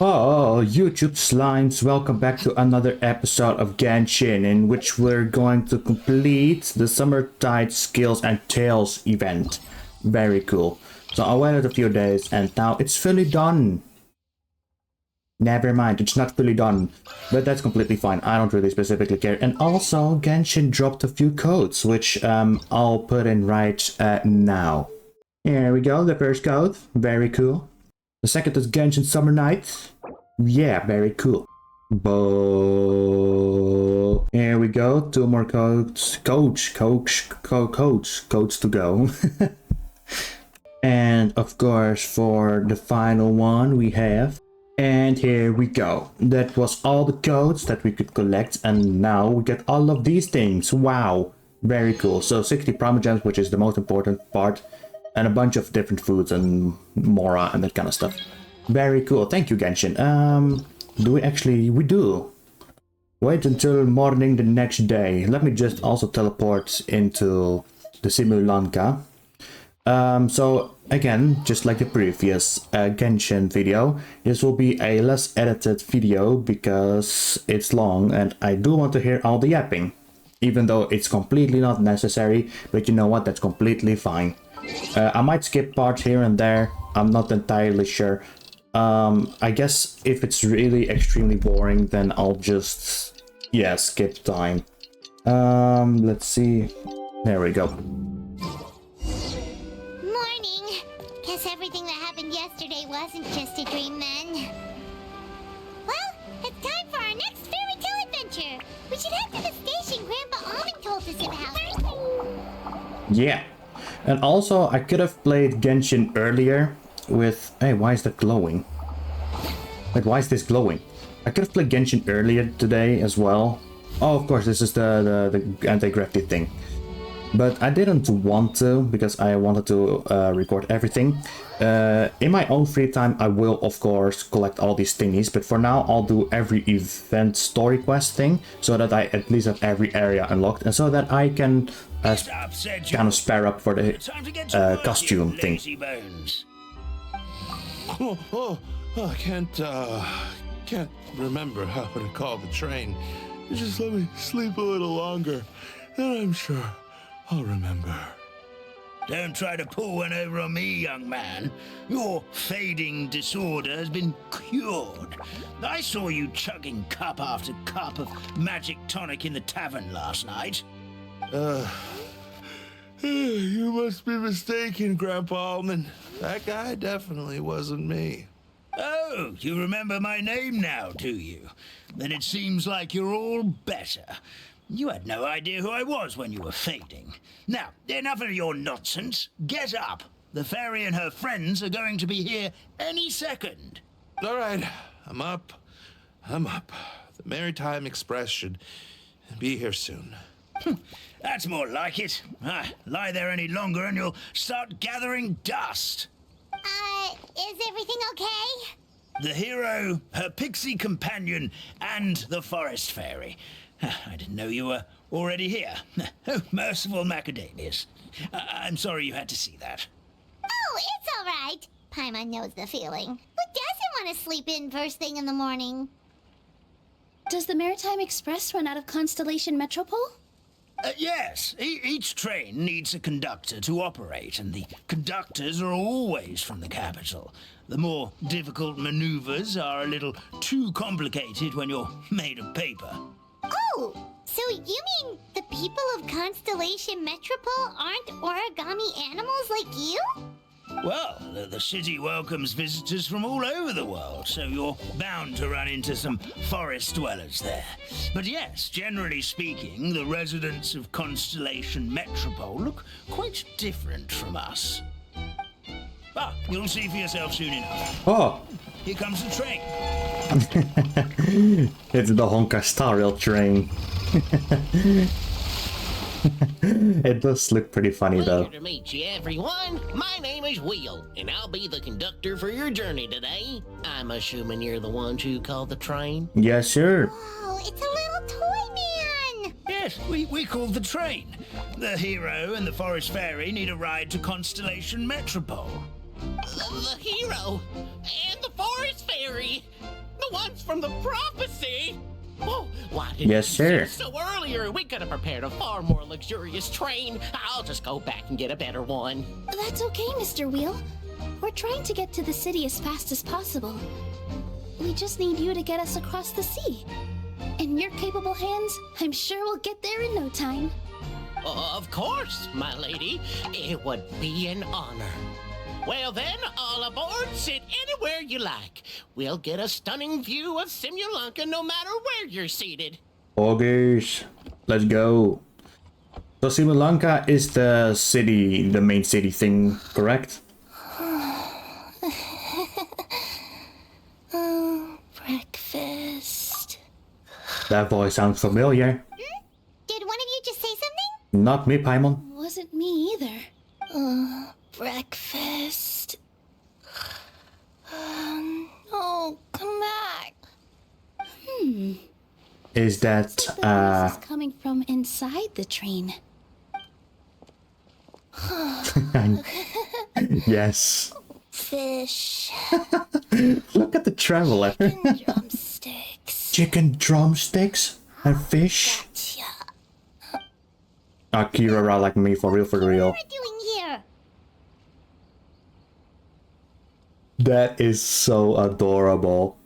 Oh, YouTube slimes, welcome back to another episode of Genshin, in which we're going to complete the Summertide Skills and Tales event. Very cool. So I waited a few days and now it's fully done. Never mind, it's not fully done, but that's completely fine. I don't really specifically care. And also, Genshin dropped a few codes, which I'll put in right now. Here we go, the first code. Very cool. The second is Genshin Summer Night. Yeah, very cool. Here we go. Two more codes. Codes to go. And of course, for the final one, we have. And here we go. That was all the codes that we could collect, and now we get all of these things. Wow, very cool. So 60 promo gems, which is the most important part. And a bunch of different foods and mora and that kind of stuff. Very cool. Thank you, Genshin. Do we actually? We do. Wait until morning the next day. Let me just also teleport into the Simulanka. So again, just like the previous Genshin video, this will be a less edited video because it's long and I do want to hear all the yapping. Even though it's completely not necessary, but you know what, that's completely fine. I might skip parts here and there, I'm not entirely sure. I guess if it's really extremely boring, then I'll just, yeah, skip time. Let's see. There we go. Morning. Guess everything that happened yesterday wasn't just a dream then. Well, it's time for our next fairy tale adventure. We should head to the station Grandpa Almond told us about. Yeah. And also, I could have played Genshin earlier with... Hey, why is that glowing? Like, why is this glowing? I could have played Genshin earlier today as well. Oh, of course, this is the anti-gravity thing. But I didn't want to, because I wanted to record everything. In my own free time, I will, of course, collect all these thingies. But for now, I'll do every event story quest thing, so that I at least have every area unlocked. And so that I can kind of spare up for the costume thing. I can't remember how to call the train. Just let me sleep a little longer, and I'm sure I'll remember. Don't try to pull one over on me, young man. Your fading disorder has been cured. I saw you chugging cup after cup of magic tonic in the tavern last night. You must be mistaken, Grandpa Almond. That guy definitely wasn't me. Oh, you remember my name now, do you? Then it seems like you're all better. You had no idea who I was when you were fading. Now, enough of your nonsense. Get up. The fairy and her friends are going to be here any second. All right, I'm up. The Maritime Express should be here soon. That's more like it. Lie there any longer and you'll start gathering dust. Is everything okay? The hero, her pixie companion, and the forest fairy. I didn't know you were already here. Oh, merciful macadamias. I'm sorry you had to see that. Oh, it's all right. Paimon knows the feeling. Who doesn't want to sleep in first thing in the morning? Does the Maritime Express run out of Constellation Metropole? Yes, each train needs a conductor to operate, and the conductors are always from the capital. The more difficult maneuvers are a little too complicated when you're made of paper. Oh, so you mean the people of Constellation Metropole aren't origami animals like you? Well, the city welcomes visitors from all over the world, so you're bound to run into some forest dwellers there. But yes, generally speaking, the residents of Constellation Metropole look quite different from us. Ah, you'll see for yourself soon enough. Oh! Here comes the train. It's the Honka Star Rail train. It does look pretty funny though. Pleasure to meet you, everyone. My name is Will, and I'll be the conductor for your journey today. I'm assuming you're the ones who called the train? Yes, sure. Whoa, it's a little toy man! Yes, we called the train. The hero and the forest fairy need a ride to Constellation Metropole. The hero and the forest fairy. the ones from the prophecy? Oh, why didn't Yes, you sir. say so earlier? We could have prepared a far more luxurious train. I'll just go back and get a better one. That's okay, Mr. Wheel. We're trying to get to the city as fast as possible. We just need you to get us across the sea. In your capable hands, I'm sure we'll get there in no time. Of course, my lady. It would be an honor. Well then, all aboard, sit anywhere you like. We'll get a stunning view of Simulanka no matter where you're seated. Augers, let's go. So Simulanka is the city, the main city thing, correct? Breakfast. That voice sounds familiar. Did one of you just say something? Not me, Paimon. Wasn't me either. Breakfast. Oh, come back. Is that, The voice is coming from inside the train. yes. Fish. Look at the traveler. And drumsticks. Chicken drumsticks and fish. Yeah. Kirara like me, for real, for real. What are you doing here? That is so adorable.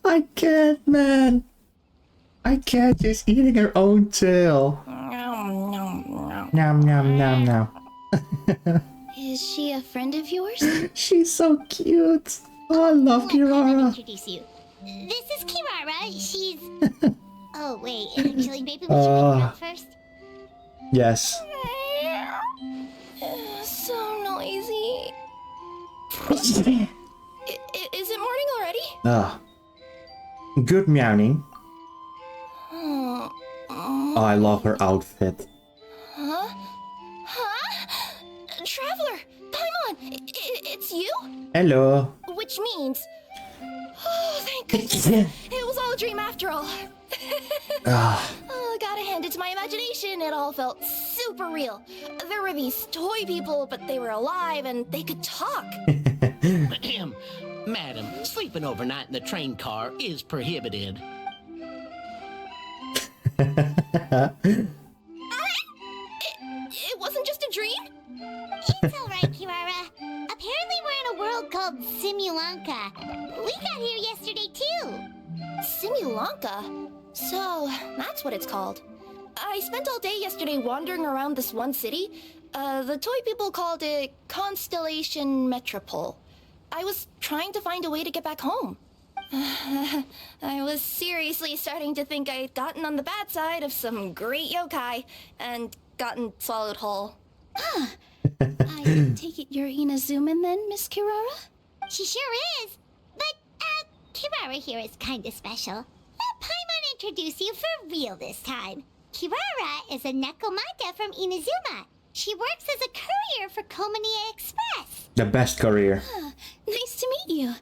I can't, man. I can't. She's eating her own tail. Nom nom nom nom. Is she a friend of yours? She's so cute. Oh, I love Let me Kirara. introduce you. This is Kirara. She's... Oh, wait. Actually, maybe we should pick her up first. Yes. So noisy. Is it morning already? Ah. Good meowing. Oh, Oh, I love her outfit. huh? Traveler! Paimon! It's you? Hello. Which means... Oh, thank goodness. It was all a dream after all. Oh, gotta hand it to my imagination. It all felt super real. There were these toy people, but they were alive and they could talk. Madam, sleeping overnight in the train car is prohibited. It wasn't just a dream? It's alright, Kirara. Apparently we're in a world called Simulanka. We got here yesterday, too. Simulanka? So, that's what it's called. I spent all day yesterday wandering around this one city. The toy people called it Constellation Metropole. I was trying to find a way to get back home. I was seriously starting to think I'd gotten on the bad side of some great yokai and gotten swallowed whole. I take it you're Inazuman then, Miss Kirara? She sure is. But, Kirara here is kinda special. Let Paimon introduce you for real this time. Kirara is a Nekomata from Inazuma. She works as a courier for Komania Express. The best career. Nice to meet you.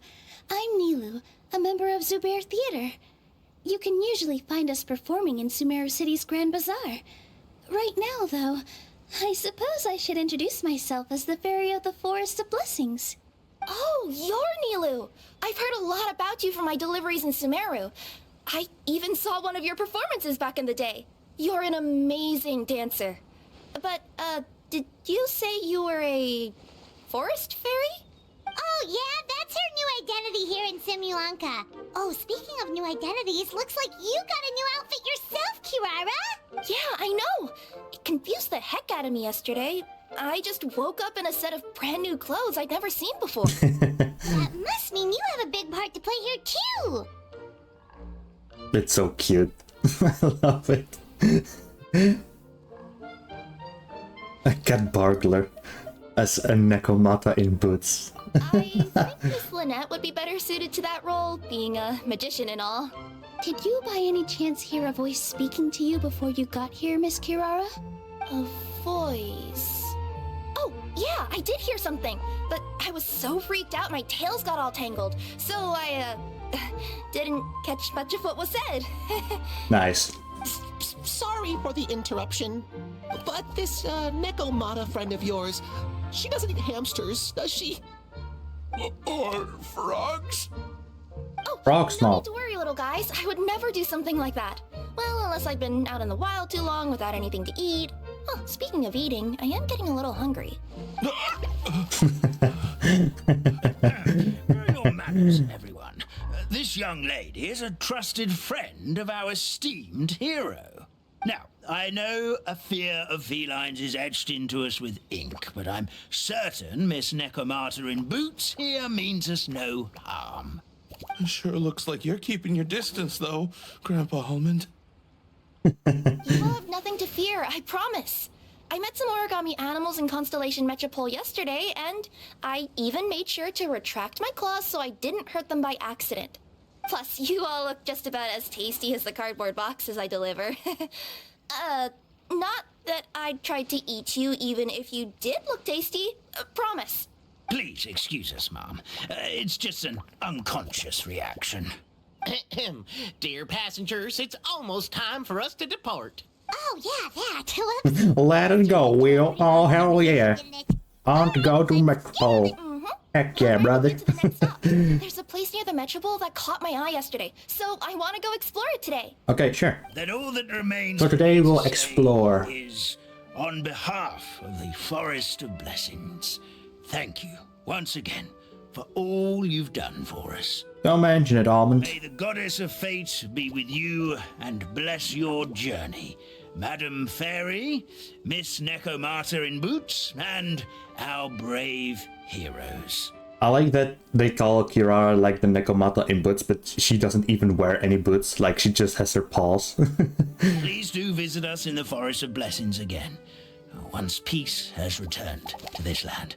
I'm Nilu, a member of Zubair Theater. You can usually find us performing in Sumeru City's Grand Bazaar. Right now, though, I suppose I should introduce myself as the Fairy of the Forest of Blessings. Oh, you're Nilu! I've heard a lot about you from my deliveries in Sumeru. I even saw one of your performances back in the day. You're an amazing dancer. But, did you say you were a forest fairy? Oh, yeah, that's her new identity here in Simulanka. Oh, speaking of new identities, looks like you got a new outfit yourself, Kirara. Yeah, I know. It confused the heck out of me yesterday. I just woke up in a set of brand new clothes I'd never seen before. That must mean you have a big part to play here, too. It's so cute. I love it. A cat burglar as a Nekomata in boots. I think Miss Lynette would be better suited to that role, being a magician and all. Did you by any chance hear a voice speaking to you before you got here, Miss Kirara? A voice... Oh, yeah, I did hear something, but I was so freaked out my tails got all tangled, so I, didn't catch much of what was said. Nice. Sorry for the interruption, but this Nekomata friend of yours, she doesn't eat hamsters, does she? Or frogs? Frog No need snob. to worry, little guys. I would never do something like that. Well, unless I've been out in the wild too long without anything to eat. Oh, speaking of eating, I am getting a little hungry. Your manners, everyone. This young lady is a trusted friend of our esteemed hero. Now, I know a fear of felines is etched into us with ink, but I'm certain Miss Necomata in boots here means us no harm. It sure looks like you're keeping your distance, though, Grandpa Almond. You will have nothing to fear, I promise. I met some origami animals in Constellation Metropole yesterday, and I even made sure to retract my claws so I didn't hurt them by accident. Plus, you all look just about as tasty as the cardboard boxes I deliver. Not that I tried to eat you even if you did look tasty. Promise. Please excuse us, Mom. It's just an unconscious reaction. Dear passengers, it's almost time for us to depart. Oh, yeah, that. Whoops. Let it go, Will. Oh, hell yeah. On to go to Metropole. Heck yeah, brother. Get to the next stop. There's a place near the Metropole that caught my eye yesterday, so I want to go explore it today. Okay, sure. Then all that remains So today for me we'll to say explore. is, on behalf of the Forest of Blessings, thank you once again for all you've done for us. Don't mention it, Almond. May the goddess of fate be with you and bless your journey. Madam Fairy, Miss Necomata in boots, and our brave heroes. I like that they call Kirara like the Necomata in boots, but she doesn't even wear any boots. Like, she just has her paws. Please do visit us in the Forest of Blessings again, once peace has returned to this land.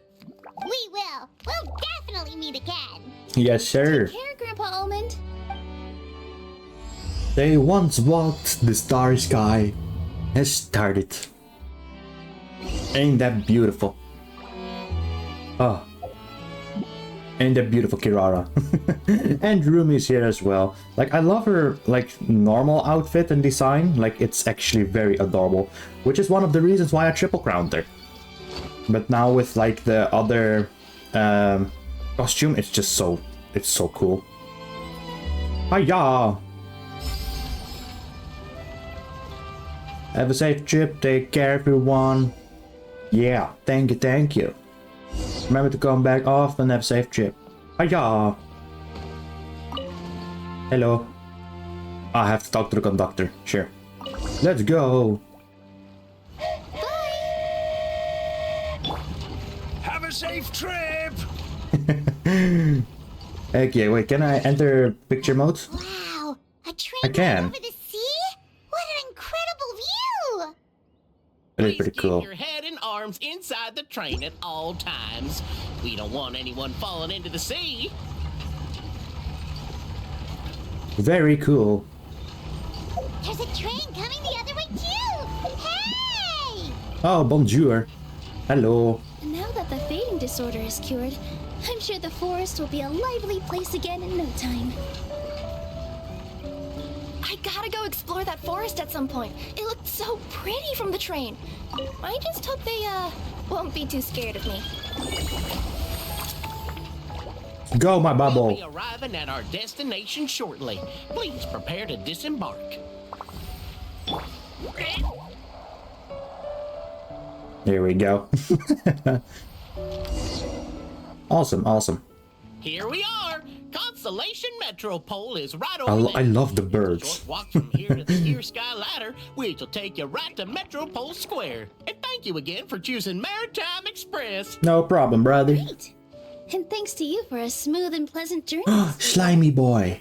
We will. We'll definitely meet again. Yes, sir. Here, Grandpa Almond. They once walked the starry sky has started. Ain't that beautiful? Oh. Ain't that beautiful, Kirara? And Rumi's here as well. Like, I love her, like, normal outfit and design. Like, it's actually very adorable. Which is one of the reasons why I triple crowned her. But now with, like, the other costume, it's just so... It's so cool. Hiya! Have a safe trip, take care everyone. Yeah, thank you, thank you. Remember to come back often, have a safe trip. Hiya! Hello. I have to talk to the conductor, sure. Let's go! Have a safe trip! Okay, wait, can I enter picture mode? Wow, a train I can. over the sea? What an incredible view! It is Please pretty keep cool. your head and arms inside the train at all times. We don't want anyone falling into the sea. Very cool. There's a train coming the other way too! Hey! Oh, bonjour. Hello. Now that the fading disorder is cured, I'm sure the forest will be a lively place again in no time. I gotta go explore that forest at some point. It looked so pretty from the train. I just hope they, won't be too scared of me. Go, my We'll bubble. be arriving at our destination shortly. Please prepare to disembark. Here we go. Awesome, awesome. Here we are. Constellation Metropole is right over there. I love the It's a birds. short walk from here to the Gear Sky Ladder, which will take you right to Metropole Square. And thank you again for choosing Maritime Express. No problem, brother. Great. And thanks to you for a smooth and pleasant journey. Slimy boy.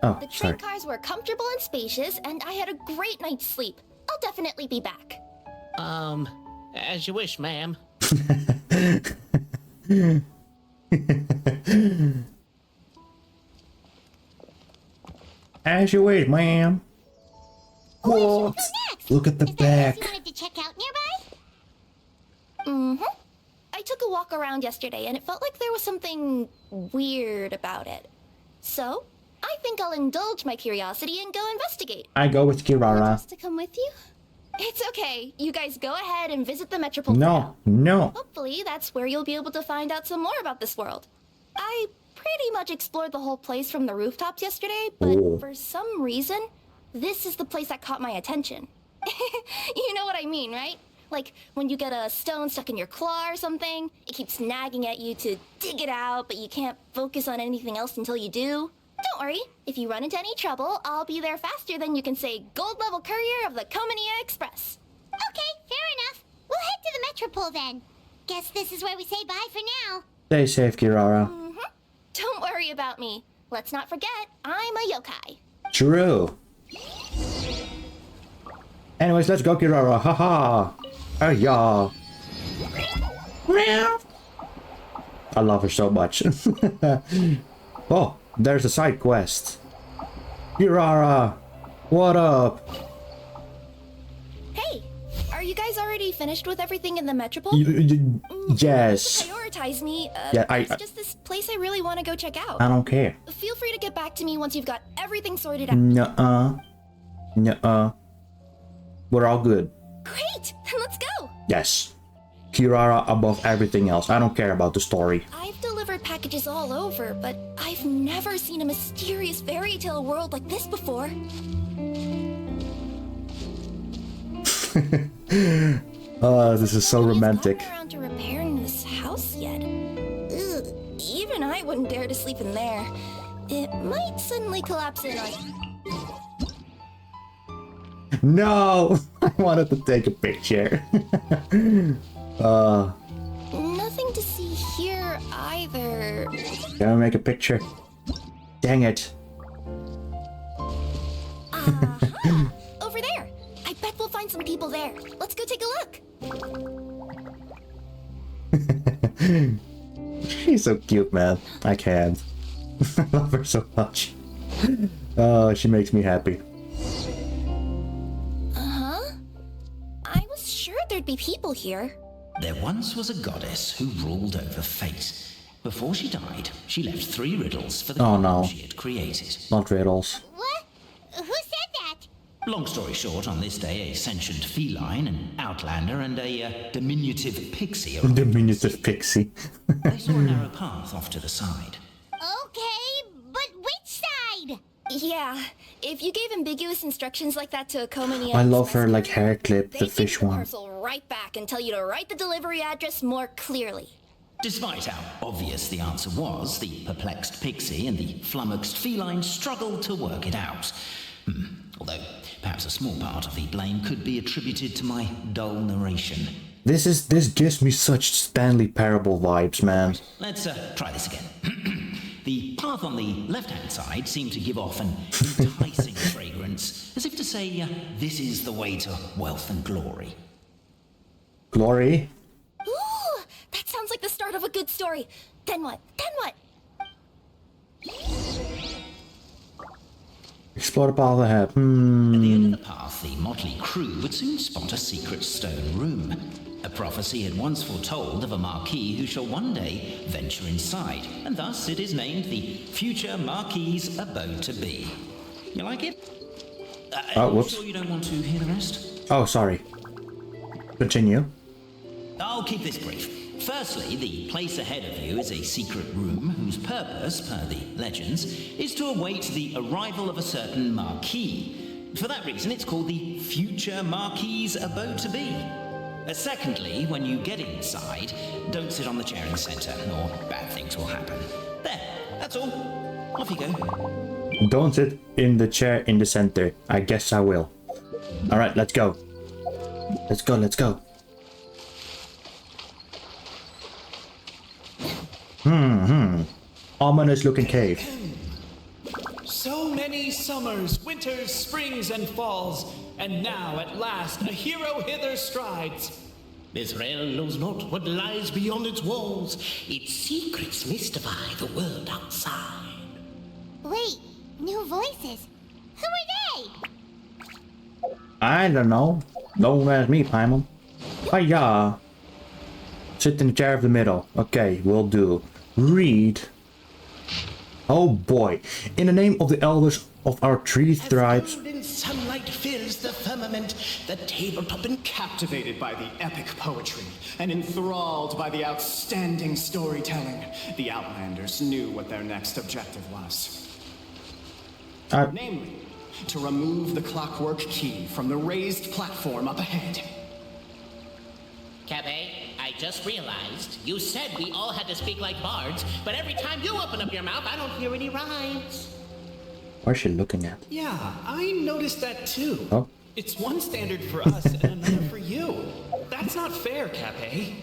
Oh, The train sorry. cars were comfortable and spacious, and I had a great night's sleep. I'll definitely be back. As you wish, ma'am. As you wish, ma'am. Where should we What? go next? Look at the Is that a place back. you wanted to check out nearby? Mm-hmm. I took a walk around yesterday, and it felt like there was something weird about it. So, I think I'll indulge my curiosity and go investigate. I go with Kirara. Just to come with you? It's okay. You guys go ahead and visit the Metropole. No, no. Hopefully, that's where you'll be able to find out some more about this world. I pretty much explored the whole place from the rooftops yesterday, but Oh. for some reason, this is the place that caught my attention. You know what I mean, right? Like when you get a stone stuck in your claw or something, it keeps nagging at you to dig it out, but you can't focus on anything else until you do. Don't worry, if you run into any trouble, I'll be there faster than you can say gold level courier of the Komania Express. Okay, fair enough. We'll head to the Metropole then. Guess this is where we say bye for now. Stay safe, Kirara. Don't worry about me. Let's not forget, I'm a yokai. True. Anyways, let's go, Kirara. Haha. Yeah. I love her so much. Oh, there's a side quest. Kirara, what up? Hey, are you guys already finished with everything in the Metropole? Yes. Prioritize me. Yeah, it's just this place I really want to go check out. I don't care. Feel free to get back to me once you've got everything sorted out. Nuh-uh. Nuh-uh. We're all good. Great, then let's go. Yes. Kirara above everything else. I don't care about the story. I've delivered packages all over, but I've never seen a mysterious fairy tale world like this before. Oh, this is so romantic. Nobody's gotten around to repairing this house yet. Ugh, even I wouldn't dare to sleep in there. It might suddenly collapse in on... No! I wanted to take a picture. Nothing to see here either. Can I make a picture? Dang it. Aha! Over there! I bet we'll find some people there. Let's go take a look. She's so cute, man. I can't. I love her so much. Oh, she makes me happy. I was sure there'd be people here. There once was a goddess who ruled over fate. Before she died, she left 3 riddles for the Oh, people no. she had created. Not riddles. What? Who said that? Long story short, on this day, a sentient feline, an outlander, and a diminutive pixie arrived. Diminutive pixie. They saw a narrow path off to the side. Okay, but which side? Yeah, if you gave ambiguous instructions like that to a Komania I love Express her like courier, hair clip, they'd the give fish you the one. parcel right back and tell you to write the delivery address more clearly. Despite how obvious the answer was, the perplexed pixie and the flummoxed feline struggled to work it out. Although, perhaps a small part of the blame could be attributed to my dull narration. This gives me such Stanley Parable vibes, man. Let's try this again. The path on the left-hand side seemed to give off an enticing fragrance, as if to say, this is the way to wealth and glory. Glory? Ooh, that sounds like the start of a good story. Then what? Then what? Explore the path ahead. At the end of the path, the motley crew would soon spot a secret stone room. A prophecy had once foretold of a marquis who shall one day venture inside, and thus it is named the future marquis's abode to be. You like it? Oh, whoops. Sure you don't want to hear the rest? Oh, sorry. Continue. I'll keep this brief. Firstly, the place ahead of you is a secret room whose purpose, per the legends, is to await the arrival of a certain marquis. For that reason, it's called the future marquis's abode to be. Secondly, when you get inside, don't sit on the chair in the center, or bad things will happen. There, that's all. Off you go. Don't sit in the chair in the center. I guess I will. Alright, let's go. Let's go, let's go. Ominous looking cave. So many summers, winters, springs, and falls, and now at last a hero hither strides. This realm knows not what lies beyond its walls. Its secrets mystify the world outside. Wait, new voices. Who are they? I don't know. Don't ask me, Paimon. Hiya. Sit in the chair of the middle. Okay, will do. Read. Oh boy. In the name of the elders of our 3 tribes. As golden sunlight fills the firmament, The tabletop been captivated by the epic poetry and enthralled by the outstanding storytelling. The Outlanders knew what their next objective was. Namely, to remove the clockwork key from the raised platform up ahead. Cafe, I just realized you said we all had to speak like bards, but every time you open up your mouth, I don't hear any rhymes. What's she looking at? Yeah, I noticed that too. Oh. It's one standard for us and another for you. That's not fair, Cafe.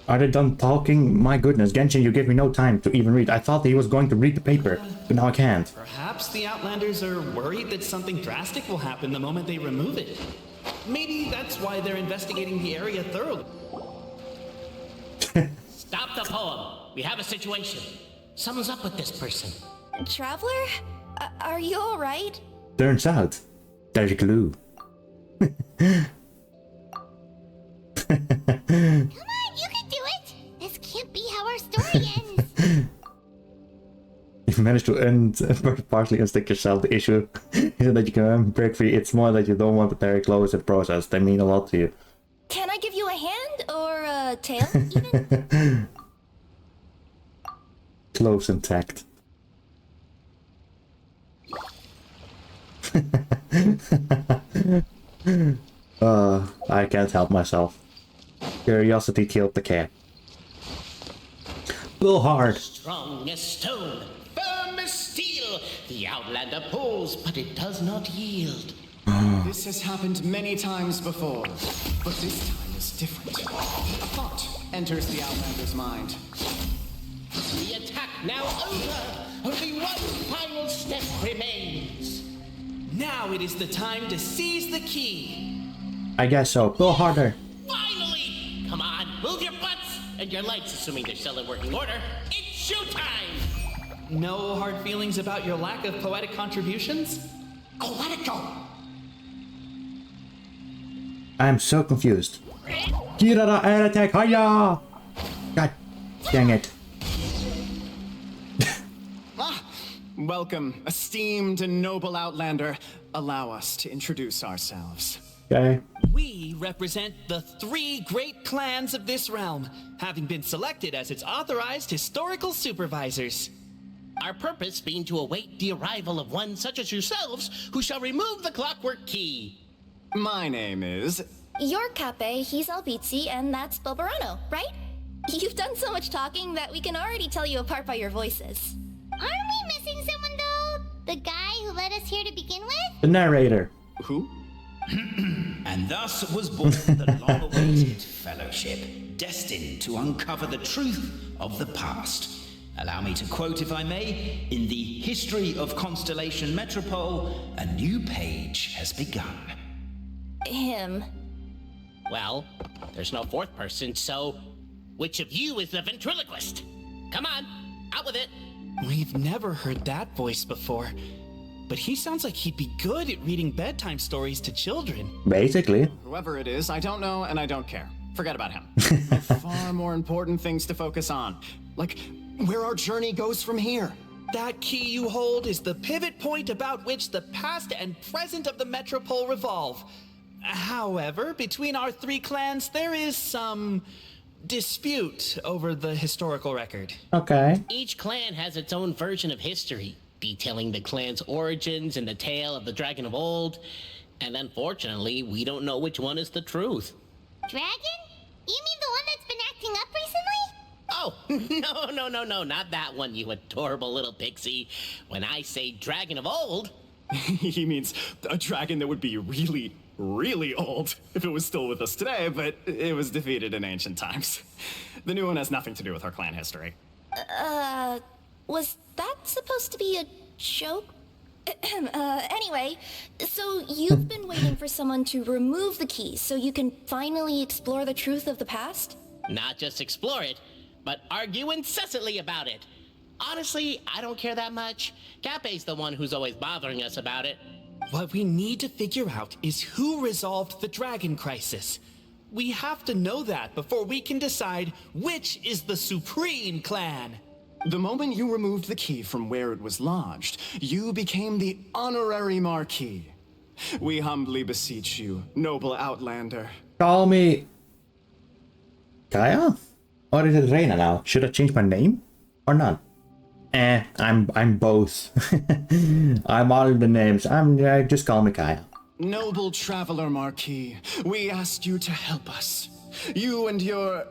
Are they done talking? My goodness, Genshin, you gave me no time to even read. I thought he was going to read the paper, but now I can't. Perhaps the Outlanders are worried that something drastic will happen the moment they remove it. Maybe that's why they're investigating the area thoroughly. Stop the poem. We have a situation. Something's up with this person. Traveler? Are you alright? Turns out, there's a clue. Come on, you can do it! This can't be how our story ends! You managed to partially unstick yourself. The issue isn't that you can break free, it's more that you don't want to tear clothes in the process. They mean a lot to you. Can I give you a hand or a tail, even? Close intact. I can't help myself. Curiosity killed the cat. Pull hard. Strong as stone, firm as steel. The Outlander pulls, but it does not yield. This has happened many times before, but this time is different. A thought enters the Outlander's mind. The attack now over. Only one final step remains. Now it is the time to seize the key. I guess so. Pull harder. Finally! Come on, move your butts and your legs, assuming they're still in working order. It's showtime! No hard feelings about your lack of poetic contributions? Oh, let it go! I'm so confused. Kirara air attack, hiya! God dang it. Welcome, esteemed and noble Outlander. Allow us to introduce ourselves. Okay. We represent the 3 great clans of this realm, having been selected as its authorized historical supervisors. Our purpose being to await the arrival of one such as yourselves who shall remove the clockwork key. My name is... You're Cape, he's Albizzi, and that's Bobarano, right? You've done so much talking that we can already tell you apart by your voices. Aren't we missing someone, though? The guy who led us here to begin with? The narrator. Who? And thus was born the long-awaited fellowship, destined to uncover the truth of the past. Allow me to quote, if I may, in the history of Constellation Metropole, a new page has begun. Him. Well, there's no 4th person, so which of you is the ventriloquist? Come on, out with it. We've never heard that voice before, but he sounds like he'd be good at reading bedtime stories to children. Basically. Whoever it is, I don't know and I don't care. Forget about him. Far more important things to focus on. Like, where our journey goes from here. That key you hold is the pivot point about which the past and present of the Metropole revolve. However, between our 3 clans, there is some dispute over the historical record. Okay. Each clan has its own version of history, detailing the clan's origins and the tale of the Dragon of Old. And unfortunately, we don't know which one is the truth. Dragon? You mean the one that's been acting up recently? Oh, no, not that one, you adorable little pixie. When I say Dragon of Old... He means a dragon that would be really, really old if it was still with us today, but it was defeated in ancient times. The new one has nothing to do with our clan history. Was that supposed to be a joke? Anyway, so you've been waiting for someone to remove the key so you can finally explore the truth of the past? Not just explore it, but argue incessantly about it. Honestly, I don't care that much. Cape's the one who's always bothering us about it. What we need to figure out is who resolved the dragon crisis. We have to know that before we can decide which is the supreme clan. The moment you removed the key from where it was lodged, you became the honorary Marquis. We humbly beseech you, noble outlander. Call me Kaya? Or is it Reina now? Should I change my name? Or not? I'm both. I'm all the names. Just call me Kaya. Noble traveler Marquis, we ask you to help us. You and your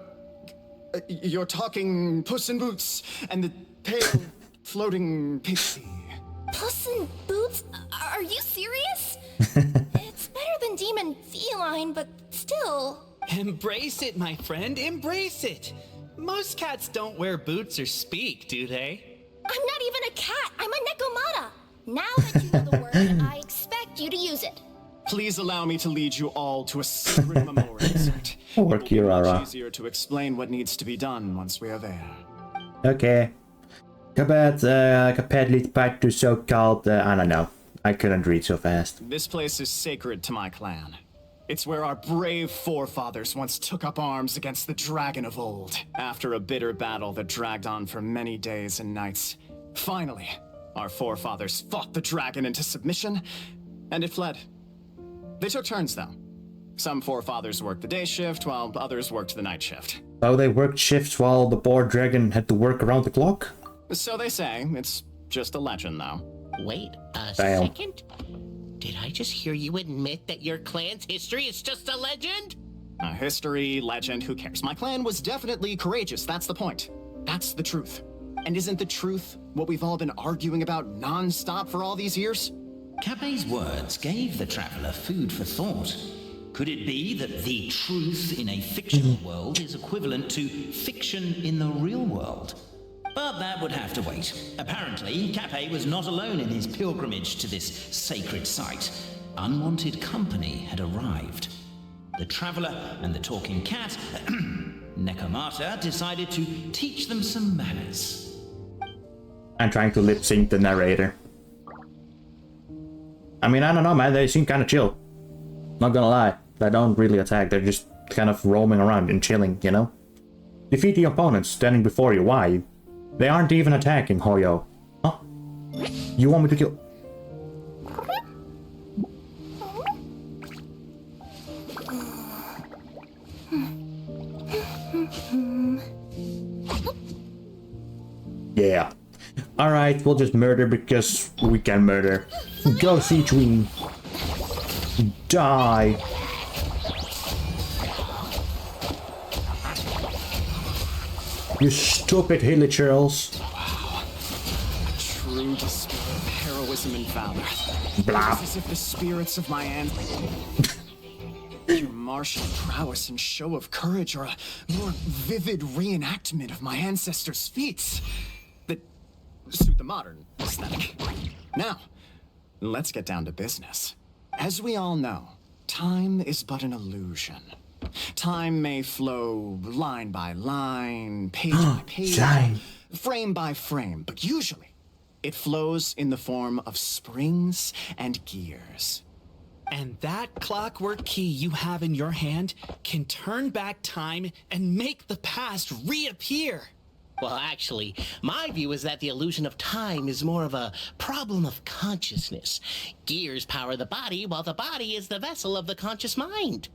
talking Puss in Boots and the pale floating pixie. Puss in Boots? Are you serious? It's better than demon feline, but still. Embrace it, my friend, embrace it. Most cats don't wear boots or speak, do they? I'm not even a cat, I'm a Nekomata. Now that you know the word, I expect you to use it. Please allow me to lead you all to a secret memorial site. Or It will be much Kirara. easier to explain what needs to be done once we are there. Okay. Kapet leads back to so-called, I don't know. I couldn't read so fast. This place is sacred to my clan. It's where our brave forefathers once took up arms against the dragon of old. After a bitter battle that dragged on for many days and nights, finally, our forefathers fought the dragon into submission, and it fled. They took turns, though. Some forefathers worked the day shift, while others worked the night shift. So they worked shifts while the poor dragon had to work around the clock? So they say. It's just a legend, though. Wait a Damn. second. Did I just hear you admit that your clan's history is just a legend? A history, legend, who cares? My clan was definitely courageous, that's the point. That's the truth. And isn't the truth what we've all been arguing about non-stop for all these years? Capet's words gave the traveler food for thought. Could it be that the truth in a fictional world is equivalent to fiction in the real world? But that would have to wait. Apparently, Capet was not alone in his pilgrimage to this sacred site. Unwanted company had arrived. The traveler and the talking cat, Nekomata, decided to teach them some manners. I'm trying to lip sync the narrator. I mean, I don't know, man. They seem kind of chill. Not gonna lie. They don't really attack. They're just kind of roaming around and chilling, you know? Defeat the opponents standing before you. Why? They aren't even attacking, Hoyo. Huh? You want me to kill... Yeah. Alright, we'll just murder because we can murder. Go, C-Tween. Die. You stupid hilly churls. Wow. A true display of heroism and valor. Blah. It's as if the spirits of my ancestors... Your martial prowess and show of courage are a more vivid reenactment of my ancestors' feats that suit the modern aesthetic. Now, let's get down to business. As we all know, time is but an illusion. Time may flow line by line, page by page, frame by frame, but usually it flows in the form of springs and gears. And that clockwork key you have in your hand can turn back time and make the past reappear. Well, actually, my view is that the illusion of time is more of a problem of consciousness. Gears power the body, while the body is the vessel of the conscious mind.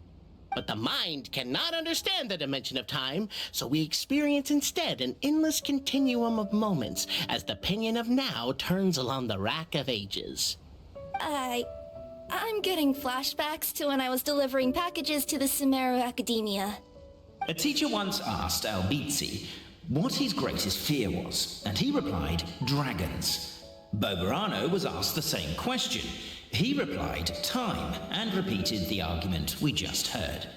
But the mind cannot understand the dimension of time, so we experience instead an endless continuum of moments as the pinion of now turns along the rack of ages. I'm getting flashbacks to when I was delivering packages to the Sumeru Academia. A teacher once asked Albizzi what his greatest fear was, and he replied, dragons. Boberano was asked the same question. He replied, time, and repeated the argument we just heard.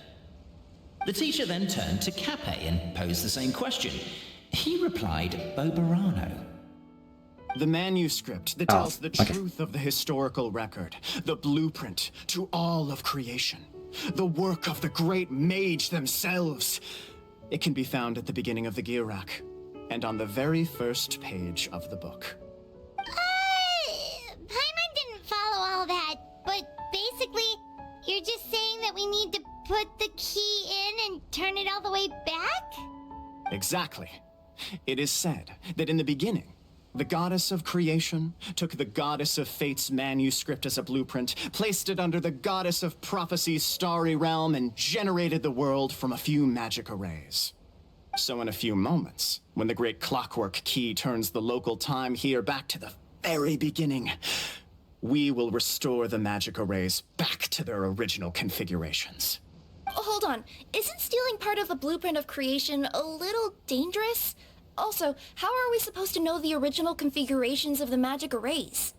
The teacher then turned to Capet and posed the same question. He replied, Boberano. The manuscript that tells the truth of the historical record, the blueprint to all of creation, the work of the great mage themselves. It can be found at the beginning of the Girac, and on the very first page of the book. Paimon didn't follow all that, but basically, you're just saying that we need to put the key in and turn it all the way back? Exactly. It is said that in the beginning, The goddess of creation took the goddess of fate's manuscript as a blueprint, placed it under the goddess of prophecy's starry realm, and generated the world from a few magic arrays. So in a few moments, when the great clockwork key turns the local time here back to the very beginning, we will restore the magic arrays back to their original configurations. Hold on, isn't stealing part of the blueprint of creation a little dangerous? Also, how are we supposed to know the original configurations of the magic arrays?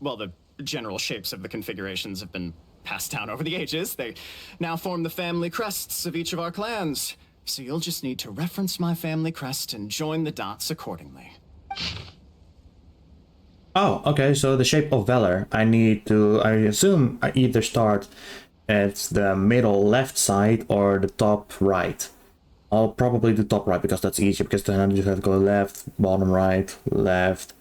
Well, the general shapes of the configurations have been passed down over the ages. They now form the family crests of each of our clans. So you'll just need to reference my family crest and join the dots accordingly. Oh, okay, so the shape of valor. I assume I either start at the middle left side or the top right. I'll probably do top right because that's easier, because then I just have to go left, bottom right, left,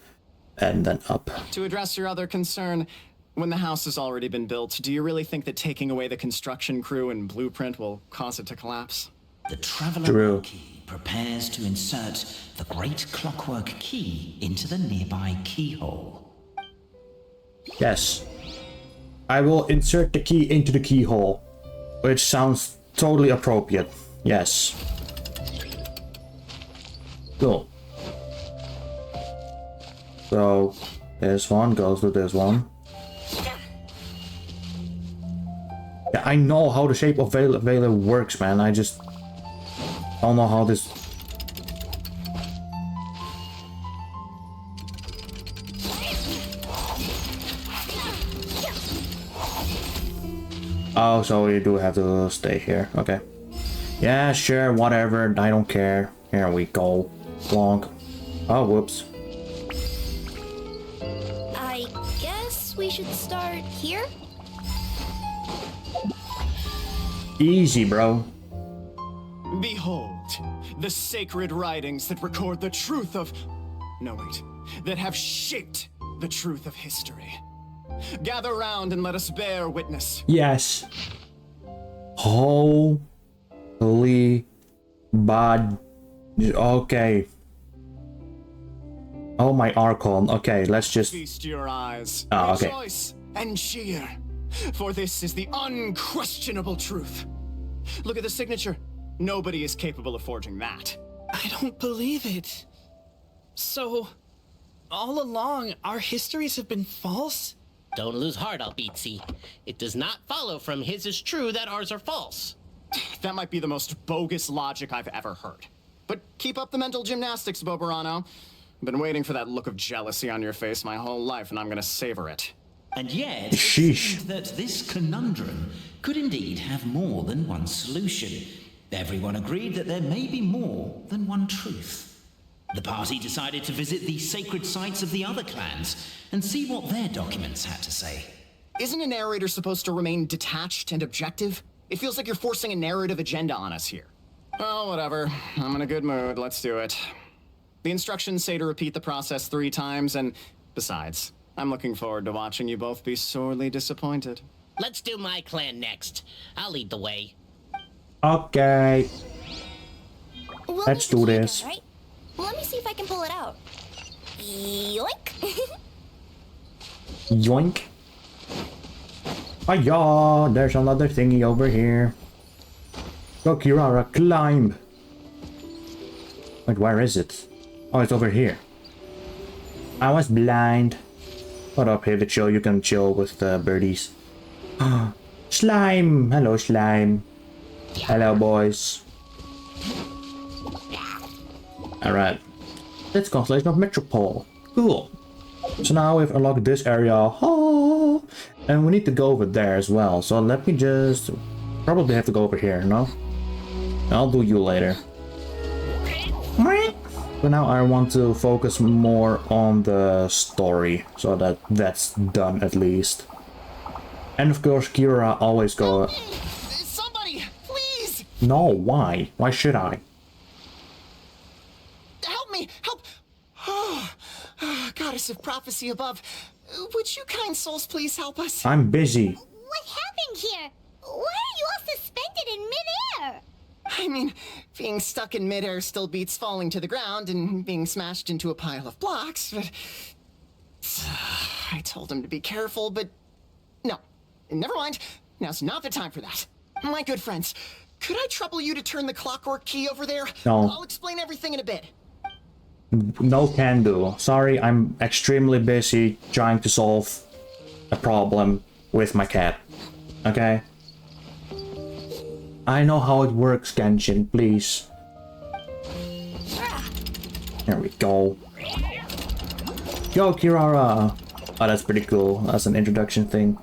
and then up. To address your other concern, when the house has already been built, do you really think that taking away the construction crew and blueprint will cause it to collapse? The Traveler Monkey prepares to insert the great clockwork key into the nearby keyhole. Yes. I will insert the key into the keyhole, which sounds totally appropriate. Yes. Cool. So, this one goes to this one. Yeah, I know how the shape of valor works, man. I just don't know how this... Oh, so you do have to stay here. Okay. Yeah, sure, whatever. I don't care. Here we go. Plonk. Oh, whoops. I guess we should start here? Easy, bro. Behold, the sacred writings that record the truth of... No, wait. That have shaped the truth of history. Gather round and let us bear witness. Yes. Holy bad. Okay. Oh, my Archon. Okay, let's just... Feast your eyes. Oh, okay. Rejoice and cheer. For this is the unquestionable truth. Look at the signature. Nobody is capable of forging that. I don't believe it. So, all along, our histories have been false? Don't lose heart, Albizzi. It does not follow from his is true that ours are false. That might be the most bogus logic I've ever heard. But keep up the mental gymnastics, Boberano. Been waiting for that look of jealousy on your face my whole life, and I'm gonna savor it. And yet, Sheesh. it seemed that this conundrum could indeed have more than one solution. Everyone agreed that there may be more than one truth. The party decided to visit the sacred sites of the other clans and see what their documents had to say. Isn't a narrator supposed to remain detached and objective? It feels like you're forcing a narrative agenda on us here. Oh, whatever. I'm in a good mood. Let's do it. The instructions say to repeat the process 3 times, and besides, I'm looking forward to watching you both be sorely disappointed. Let's do my clan next. I'll lead the way. Okay. We'll Let's need the do key this. again, right? Let me see if I can pull it out. Yoink! Yoink. Oh yeah, there's another thingy over here. Go, Kirara, climb. Wait, where is it? Oh, it's over here. I was blind. What up, here to chill? You can chill with the birdies. Slime! Hello, slime. Hello, boys. Alright. That's Constellation of Metropole. Cool. So now we've unlocked this area. Oh, and we need to go over there as well. So let me just... Probably have to go over here, no? I'll do you later. But now I want to focus more on the story, so that that's done at least. And of course, Kirara always go... Somebody, please! No, why? Why should I? Help me! Help! Goddess of prophecy above, would you kind souls please help us? I'm busy. What happened here? Why are you all suspended in midair? I mean, being stuck in midair still beats falling to the ground and being smashed into a pile of blocks, but... I told him to be careful, but... No, never mind. Now's not the time for that. My good friends, could I trouble you to turn the clockwork key over there? No. I'll explain everything in a bit. No can do. Sorry, I'm extremely busy trying to solve a problem with my cat. Okay? I know how it works, Genshin, please. There we go. Yo, Kirara! Oh, that's pretty cool. That's an introduction thing.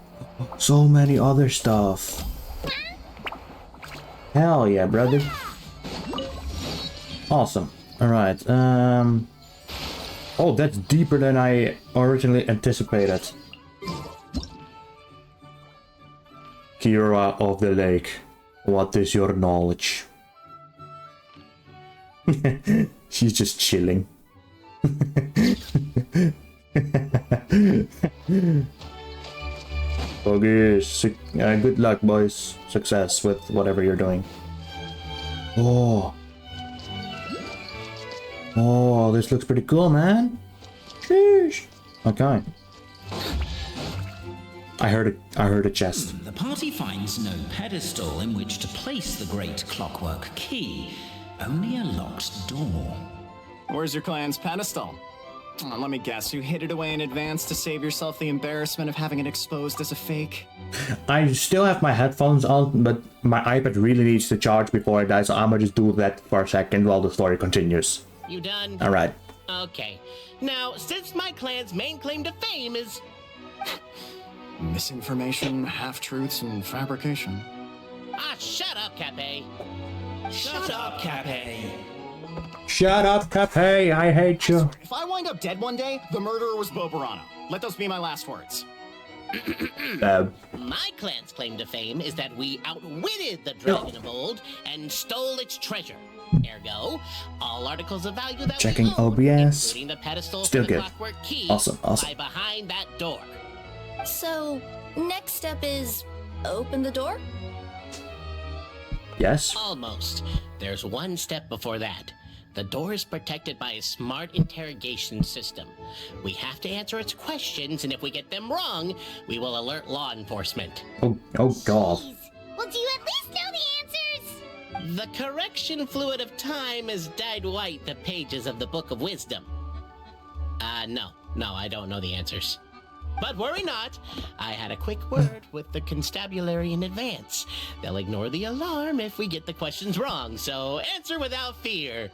So many other stuff. Hell yeah, brother. Awesome. Alright, oh, that's deeper than I originally anticipated. Kirara of the Lake, what is your knowledge? She's just chilling. Okay, good luck, boys. Success with whatever you're doing. Oh. Oh, this looks pretty cool, man. Sheesh. Okay. I heard a chest. The party finds no pedestal in which to place the great clockwork key, only a locked door. Where's your clan's pedestal? Oh, let me guess, you hid it away in advance to save yourself the embarrassment of having it exposed as a fake? I still have my headphones on, but my iPad really needs to charge before I die, so I'm gonna just do that for a second while the story continues. You done? Alright. Okay. Now, since my clan's main claim to fame is... Misinformation, half-truths, and fabrication. Ah, shut up, Cape. Shut up, Cape. Shut up, Cafe, I hate you. If I wind up dead one day, the murderer was Bobarano. Let those be my last words. My clan's claim to fame is that we outwitted the dragon of old and stole its treasure. Ergo, all articles of value that Checking we own, OBS. including the pedestal Still for the good. clockwork key, Awesome. lie behind that door. So, next step is open the door? Yes? Almost. There's one step before that. The door is protected by a smart interrogation system. We have to answer its questions, and if we get them wrong, we will alert law enforcement. Oh god. Jeez. Well, do you at least know the answers? The correction fluid of time has dyed white the pages of the Book of Wisdom. No, I don't know the answers. But worry not, I had a quick word with the constabulary in advance. They'll ignore the alarm if we get the questions wrong, so answer without fear.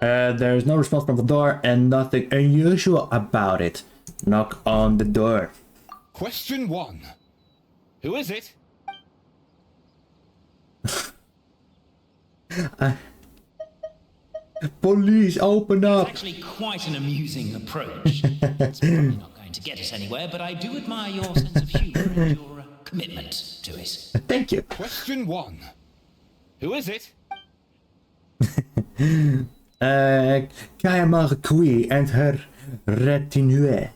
There's no response from the door and nothing unusual about it. Knock on the door. Question 1. Who is it? Police, open up! It's actually quite an amusing approach. It's probably not going to get us anywhere, but I do admire your sense of humour and your commitment to it. Thank you. Question 1. Who is it? Kaya Marquis and her retinue.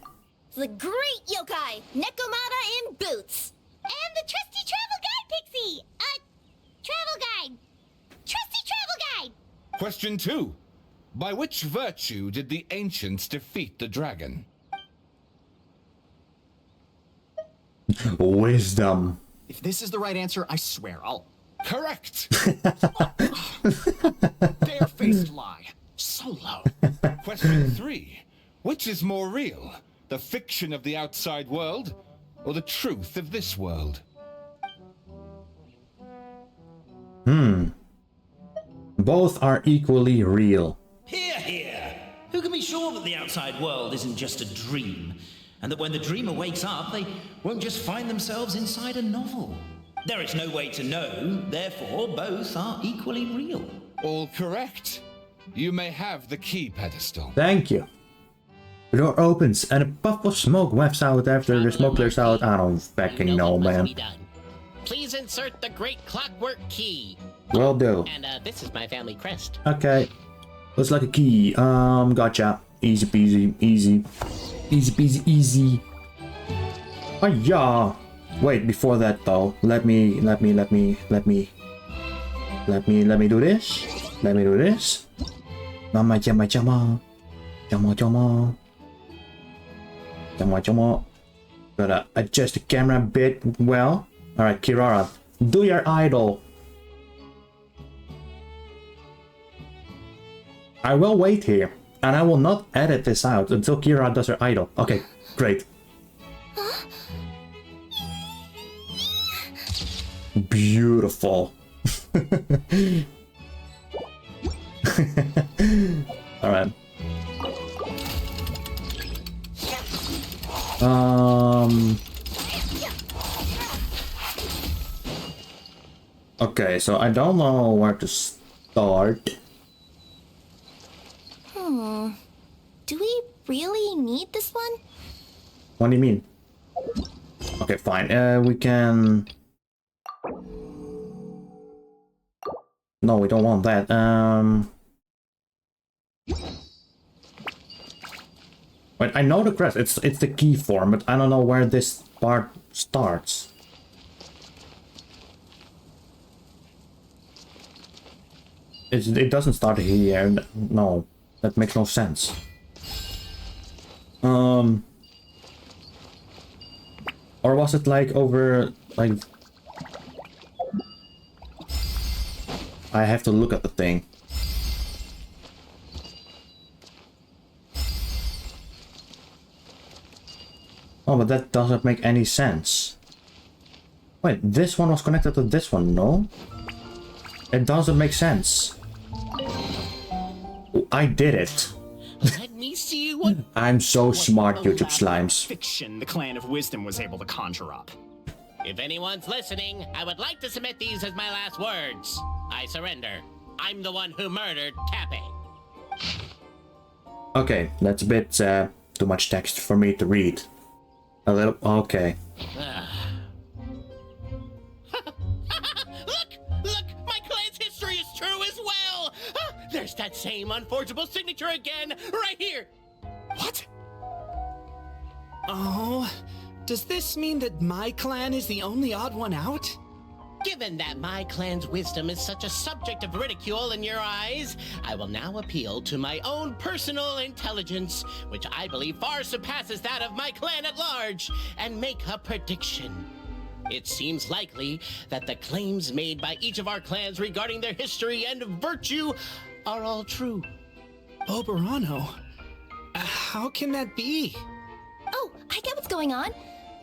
The great yokai, Nekomata in boots. And the trusty travel guide, Pixie! Travel guide! Trusty travel guide! Question 2. By which virtue did the ancients defeat the dragon? Wisdom. If this is the right answer, I swear I'll... Correct! Bare-faced lie. So low. Question 3. Which is more real? The fiction of the outside world, or the truth of this world? Both are equally real. Hear, hear! Who can be sure that the outside world isn't just a dream? And that when the dreamer wakes up, they won't just find themselves inside a novel? There is no way to know, therefore both are equally real. All correct. You may have the key pedestal. Thank you. The door opens and a puff of smoke wafts out after the smoke clears out. I don't fucking know, what must man. be done. Please insert the great clockwork key. Will do. And this is my family crest. Okay. Looks like a key. Gotcha. Easy peasy, easy. Easy peasy, easy. Hiya. Wait, before that though, let me do this. Let me do this. Mama chama chama. Chama chama. Chama chama. Gotta adjust the camera a bit well. Alright, Kirara, do your idol. I will wait here, and I will not edit this out until Kirara does her idol. Okay, great. Beautiful. Alright. Okay, so I don't know where to start. Do we really need this one? What do you mean? Okay, fine. We can... No, we don't want that. Wait, I know the crest. It's the key form, but I don't know where this part starts. It doesn't start here. No, that makes no sense. Or was it like over like? I have to look at the thing. Oh, but that doesn't make any sense. Wait, this one was connected to this one, no? It doesn't make sense. I did it. Let me see what... I'm so smart, YouTube slimes. Fiction the Clan of Wisdom was able to conjure up. If anyone's listening, I would like to submit these as my last words. I surrender. I'm the one who murdered Tappy. Okay, that's a bit too much text for me to read. A little... Okay. Look! My clan's history is true as well! There's that same unforgeable signature again, right here! What? Oh, does this mean that my clan is the only odd one out? Given that my clan's wisdom is such a subject of ridicule in your eyes, I will now appeal to my own personal intelligence, which I believe far surpasses that of my clan at large, and make a prediction. It seems likely that the claims made by each of our clans regarding their history and virtue are all true. Oberano? How can that be? Oh, I get what's going on.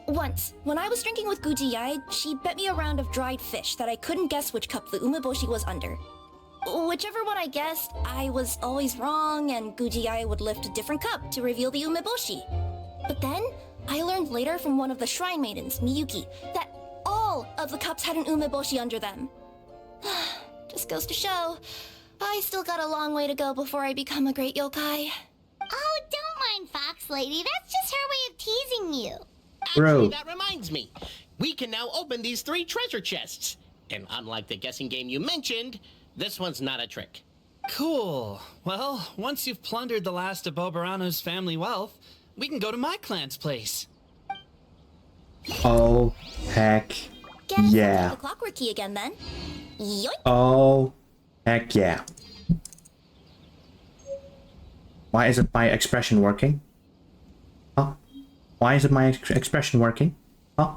Once, when I was drinking with Gujiyai, she bet me a round of dried fish that I couldn't guess which cup the umeboshi was under. Whichever one I guessed, I was always wrong, and Gujiyai would lift a different cup to reveal the umeboshi. But then, I learned later from one of the shrine maidens, Miyuki, that all of the cups had an umeboshi under them. Just goes to show, I still got a long way to go before I become a great yokai. Oh, don't mind Fox Lady. That's just her way of teasing you. Actually, that reminds me. We can now open these 3 treasure chests. And unlike the guessing game you mentioned, this one's not a trick. Cool. Well, once you've plundered the last of Oberano's family wealth, we can go to my clan's place. Oh, heck yeah. The clockwork key again then. Yoink! Oh, heck yeah. Why isn't my expression working? Huh? Why isn't my expression working? Huh?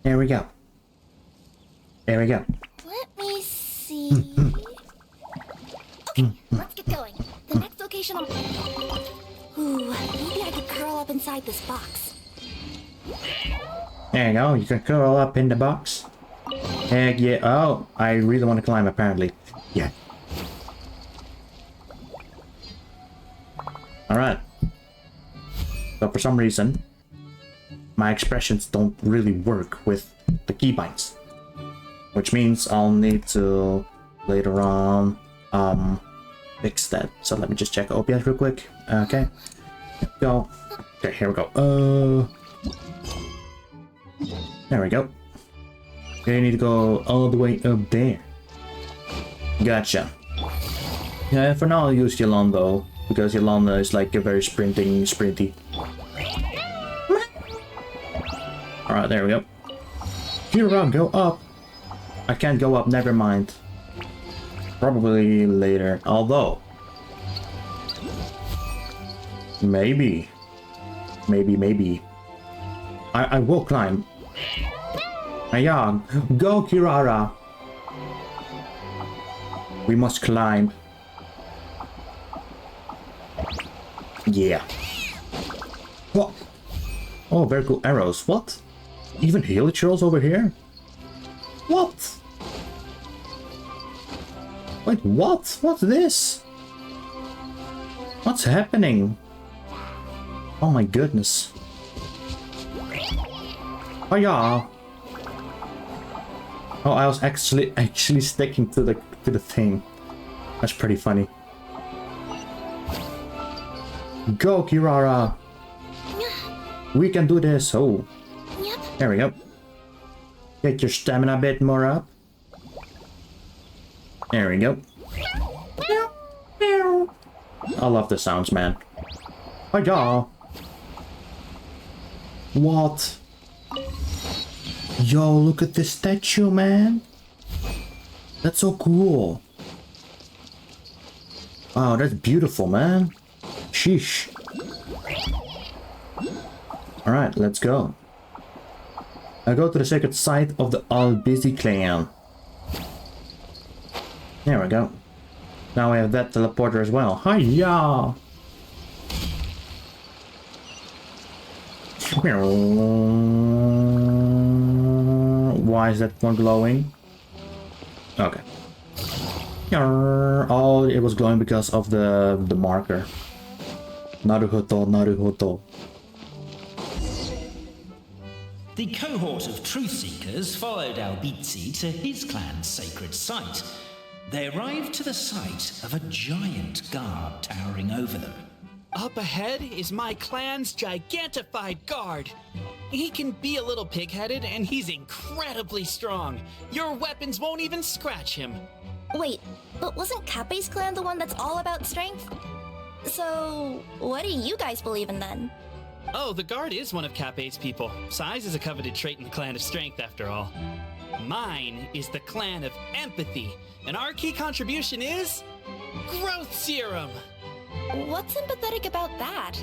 There we go. There we go. Let me see. Okay, let's get going. The next location on... Ooh, maybe I could curl up inside this box. There you go, you can curl up in the box. Heck yeah. Oh, I really want to climb apparently. Yeah. Alright. So for some reason, my expressions don't really work with the keybinds. Which means I'll need to later on fix that. So let me just check OBS real quick. Okay. Go. Okay, here we go. There we go. Okay, you need to go all the way up there. Gotcha. Yeah, for now I'll use Yolanda though, because Yolanda is like a very sprinty. Alright, there we go. Kirara, go up! I can't go up, never mind. Probably later, although... Maybe. Maybe. I will climb. Hiya! Go, Kirara! We must climb. Yeah. What? Oh, very cool arrows. What? Even hilichurls over here? What? Wait, what? What's this? What's happening? Oh my goodness. Oh yeah. Oh, I was actually sticking to the thing. That's pretty funny. Go, Kirara! We can do this. Oh, there we go. Get your stamina a bit more up. There we go. I love the sounds, man. Oh yeah. What? Yo, look at this statue, man. That's so cool. Wow, that's beautiful, man. Sheesh. Alright, let's go. I go to the sacred site of the All-Busy clan. There we go. Now we have that teleporter as well. Hiya! Why is that one glowing? Okay. Oh, it was glowing because of the marker. Naruhodo. The cohort of truth seekers followed Albizzi to his clan's sacred site. They arrived to the site of a giant guard towering over them. Up ahead is my clan's gigantified guard. He can be a little pig-headed, and he's incredibly strong. Your weapons won't even scratch him. Wait, but wasn't Kappe's clan the one that's all about strength? So, what do you guys believe in then? Oh, the guard is one of Kappe's people. Size is a coveted trait in the clan of strength, after all. Mine is the clan of empathy, and our key contribution is... growth serum! What's empathetic about that?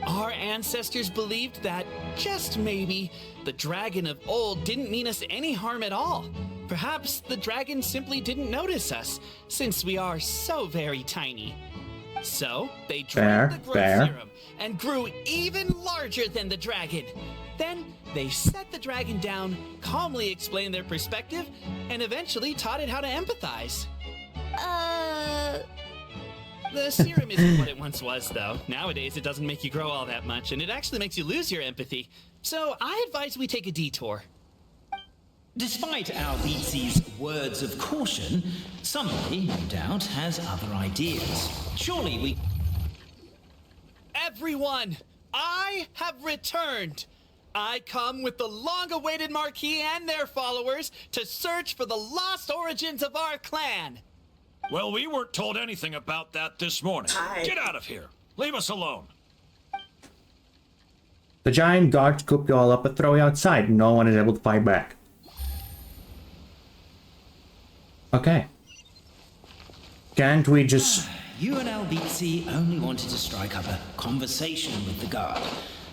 Our ancestors believed that, just maybe, the dragon of old didn't mean us any harm at all. Perhaps the dragon simply didn't notice us, since we are so very tiny. So, they drank the growth serum and grew even larger than the dragon. Then, they set the dragon down, calmly explained their perspective, and eventually taught it how to empathize. The serum isn't what it once was, though. Nowadays, it doesn't make you grow all that much, and it actually makes you lose your empathy. So, I advise we take a detour. Despite Albizzi's words of caution, somebody, no doubt, has other ideas. Surely we... Everyone, I have returned. I come with the long-awaited Marquis and their followers to search for the lost origins of our clan. Well, we weren't told anything about that this morning. Get out of here. Leave us alone. The giant guards scoop you all up and throw you outside. No one is able to fight back. Okay. Can't we just... You and Albizzi only wanted to strike up a conversation with the guard.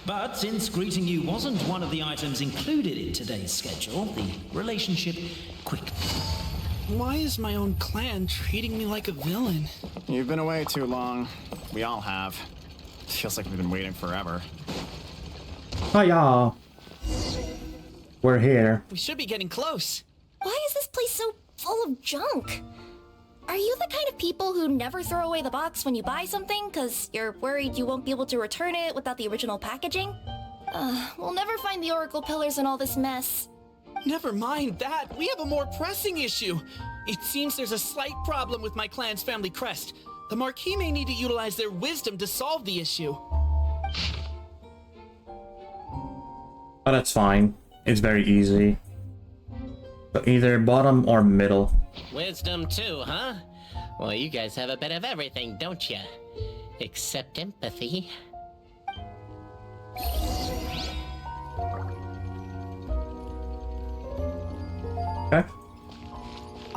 But since greeting you wasn't one of the items included in today's schedule, the relationship quickened. Why is my own clan treating me like a villain? You've been away too long. We all have. Feels like we've been waiting forever. Hiya! We're here. We should be getting close. Why is this place so full of junk? Are you the kind of people who never throw away the box when you buy something because you're worried you won't be able to return it without the original packaging? We'll never find the Oracle Pillars in all this mess. Never mind that. We have a more pressing issue. It seems there's a slight problem with my clan's family crest. The Marquis may need to utilize their wisdom to solve the issue. Oh, that's fine. It's very easy. So either bottom or middle. Wisdom too, huh? Well, you guys have a bit of everything, don't you? Except empathy.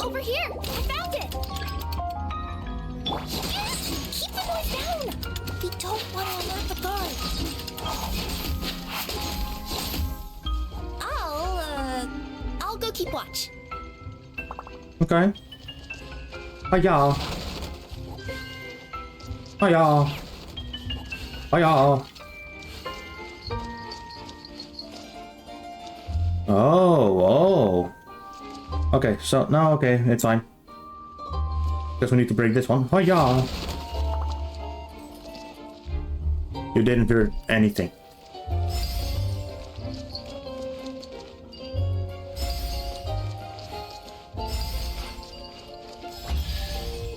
Over here! I found it! Keep the noise down! We don't want to alert the guard. I'll go keep watch. Okay. Hiya. Hiya. Hiya. Oh. Okay, so now, okay, it's fine. Guess we need to break this one. Hiya. You didn't hear anything.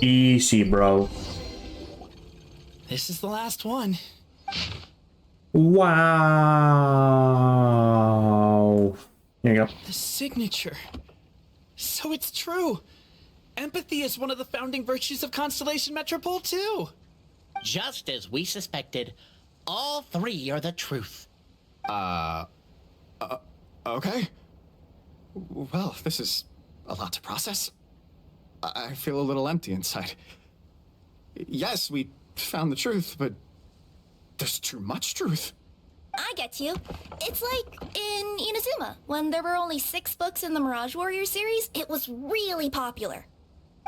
Easy, bro. This is the last one. Wow. Here you go. The signature. So it's true. Empathy is one of the founding virtues of Constellation Metropole, too. Just as we suspected, all three are the truth. Okay. Well, this is a lot to process. I feel a little empty inside. Yes, we found the truth, but there's too much truth. I get you. It's like in Inazuma, when there were only 6 books in the Mirage Warrior series, it was really popular.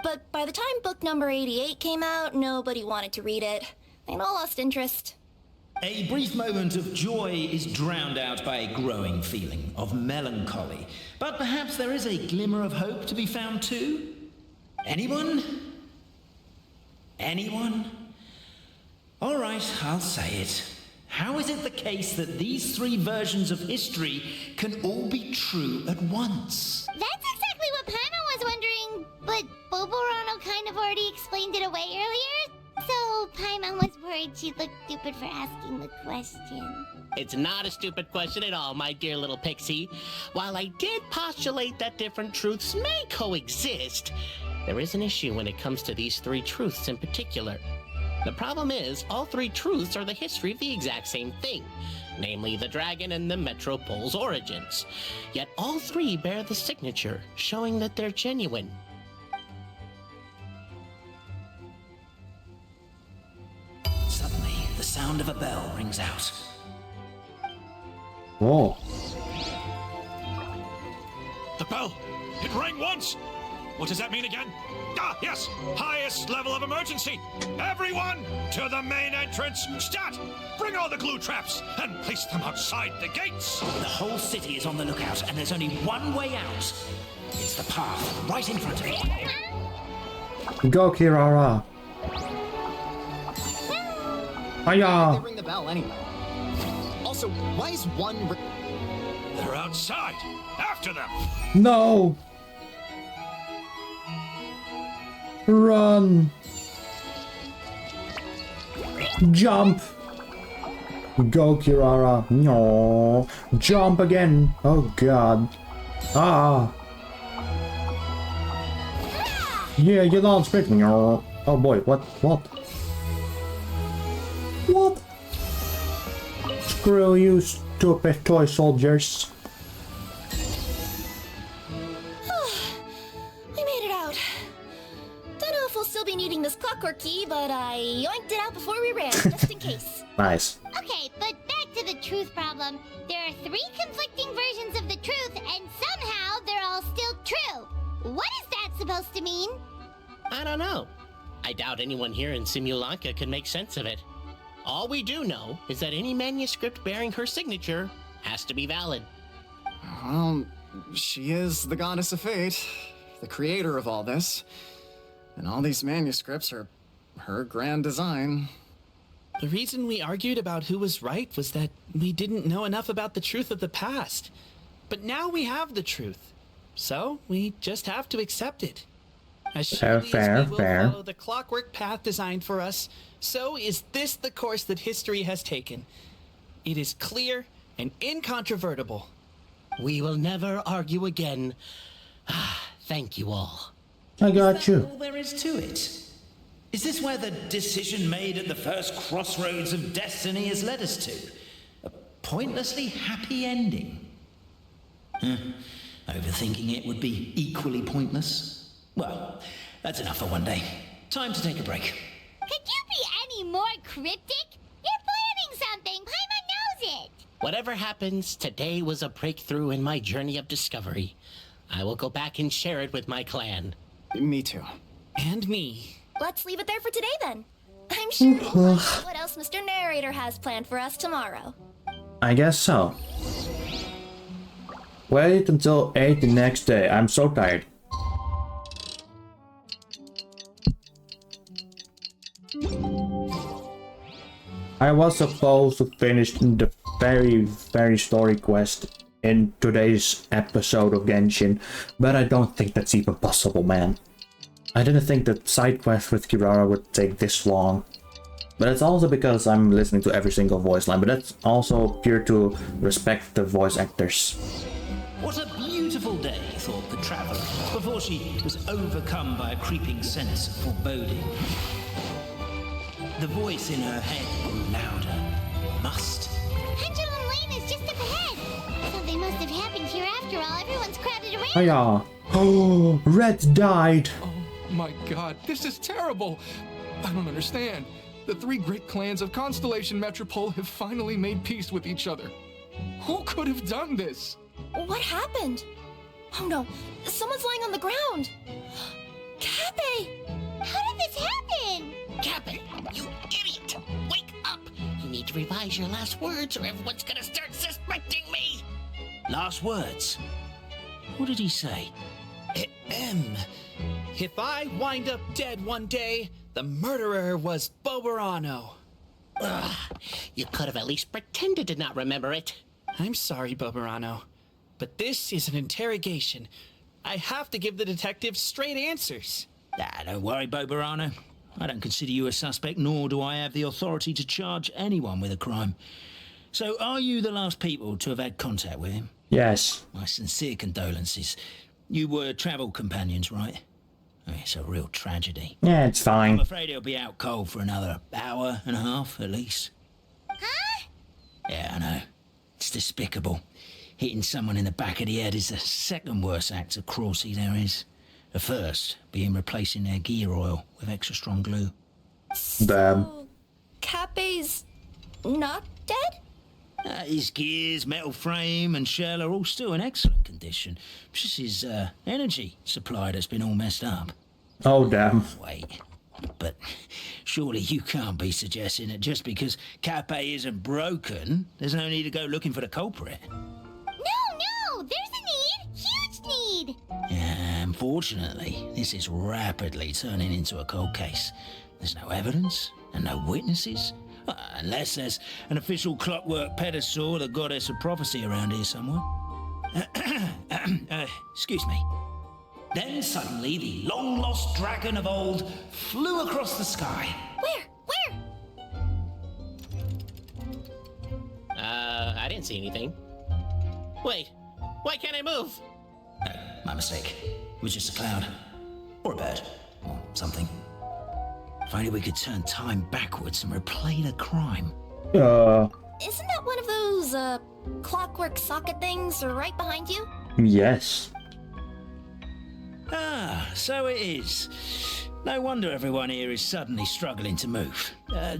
But by the time book number 88 came out, nobody wanted to read it. They'd all lost interest. A brief moment of joy is drowned out by a growing feeling of melancholy. But perhaps there is a glimmer of hope to be found too? Anyone? Anyone? All right, I'll say it. How is it the case that these 3 versions of history can all be true at once? That's exactly what Paimon was wondering, but Boborano kind of already explained it away earlier. So Paimon was worried she'd look stupid for asking the question. It's not a stupid question at all, my dear little pixie. While I did postulate that different truths may coexist, there is an issue when it comes to these 3 truths in particular. The problem is, all 3 truths are the history of the exact same thing, namely the dragon and the Metropole's origins. Yet all 3 bear the signature, showing that they're genuine. Suddenly, the sound of a bell rings out. Whoa. The bell! It rang once! What does that mean again? Ah, yes! Highest level of emergency! Everyone, to the main entrance! Stat! Bring all the glue traps and place them outside the gates! The whole city is on the lookout, and there's only one way out. It's the path right in front of you. Go, Kirara. They Hiya. ring the bell anyway. Also, why is one... They're outside! After them! No. Run. Jump. Go, Kirara. No. Jump again. Oh, God. Ah. Yeah, you launched it. No. Oh, boy. What? What? What? Screw you, stupid toy soldiers. We made it out. Don't know if we'll still be needing this clockwork key, but I yoinked it out before we ran, just in case. Nice. Okay, but back to the truth problem. There are 3 conflicting versions of the truth, and somehow they're all still true. What is that supposed to mean? I don't know. I doubt anyone here in Simulanka can make sense of it. All we do know is that any manuscript bearing her signature has to be valid. Well, she is the goddess of fate, the creator of all this. And all these manuscripts are her grand design. The reason we argued about who was right was that we didn't know enough about the truth of the past. But now we have the truth. So we just have to accept it. As surely as we will follow the clockwork path designed for us, so is this the course that history has taken. It is clear and incontrovertible. We will never argue again. Thank you all. I got Is that you. all there is to it? Is this where the decision made at the first crossroads of destiny has led us to? A pointlessly happy ending? Overthinking it would be equally pointless. Well, that's enough for one day. Time to take a break. Could you be any more cryptic? You're planning something. Paimon knows it. Whatever happens, today was a breakthrough in my journey of discovery. I will go back and share it with my clan. Me too. And me. Let's leave it there for today then. I'm sure we'll find out what else Mr. Narrator has planned for us tomorrow. I guess so. Wait until 8 the next day. I'm so tired. I was supposed to finish the very story quest in today's episode of Genshin, but I don't think that's even possible, man. I didn't think that side quest with Kirara would take this long. But it's also because I'm listening to every single voice line, but that's also pure to respect the voice actors. What a beautiful day, thought the traveller, before she was overcome by a creeping sense of foreboding. The voice in her head grew louder. Must. Pendulum Lane is just up ahead. Something must have happened here after all. Everyone's crowded around. Hiya. Oh, Red died. Oh my god, this is terrible! I don't understand. The three great clans of Constellation Metropole have finally made peace with each other. Who could have done this? What happened? Oh no, someone's lying on the ground. Cappe! How did this happen? Captain, you idiot! Wake up! You need to revise your last words or everyone's gonna start suspecting me! Last words? What did he say? If I wind up dead one day, the murderer was Boberano. Ugh, you could have at least pretended to not remember it. I'm sorry, Boberano, but this is an interrogation. I have to give the detectives straight answers. Don't worry, Boberano. I don't consider you a suspect, nor do I have the authority to charge anyone with a crime. So, are you the last people to have had contact with him? Yes. My sincere condolences. You were travel companions, right? It's a real tragedy. Yeah, it's fine. I'm afraid he'll be out cold for another hour and a half, at least. Huh? Yeah, I know. It's despicable. Hitting someone in the back of the head is the second worst act of cruelty there is. The first being replacing their gear oil with extra strong glue. Damn. Cappe's not dead? His gears, metal frame and shell are all still in excellent condition. Just his energy supply that's been all messed up. Oh, damn. Wait, but surely you can't be suggesting that just because Cappe isn't broken, there's no need to go looking for the culprit. No, there's a need. Huge need. Yeah, unfortunately, this is rapidly turning into a cold case. There's no evidence and no witnesses. Unless there's an official clockwork pedestal or the goddess of prophecy around here somewhere. Excuse me. Then suddenly the long-lost dragon of old flew across the sky. Where? I didn't see anything. Wait, why can't I move? No, my mistake. It was just a cloud. Or a bird. Or something. If only we could turn time backwards and replay the crime. Isn't that one of those, clockwork socket things right behind you? Yes. So it is. No wonder everyone here is suddenly struggling to move.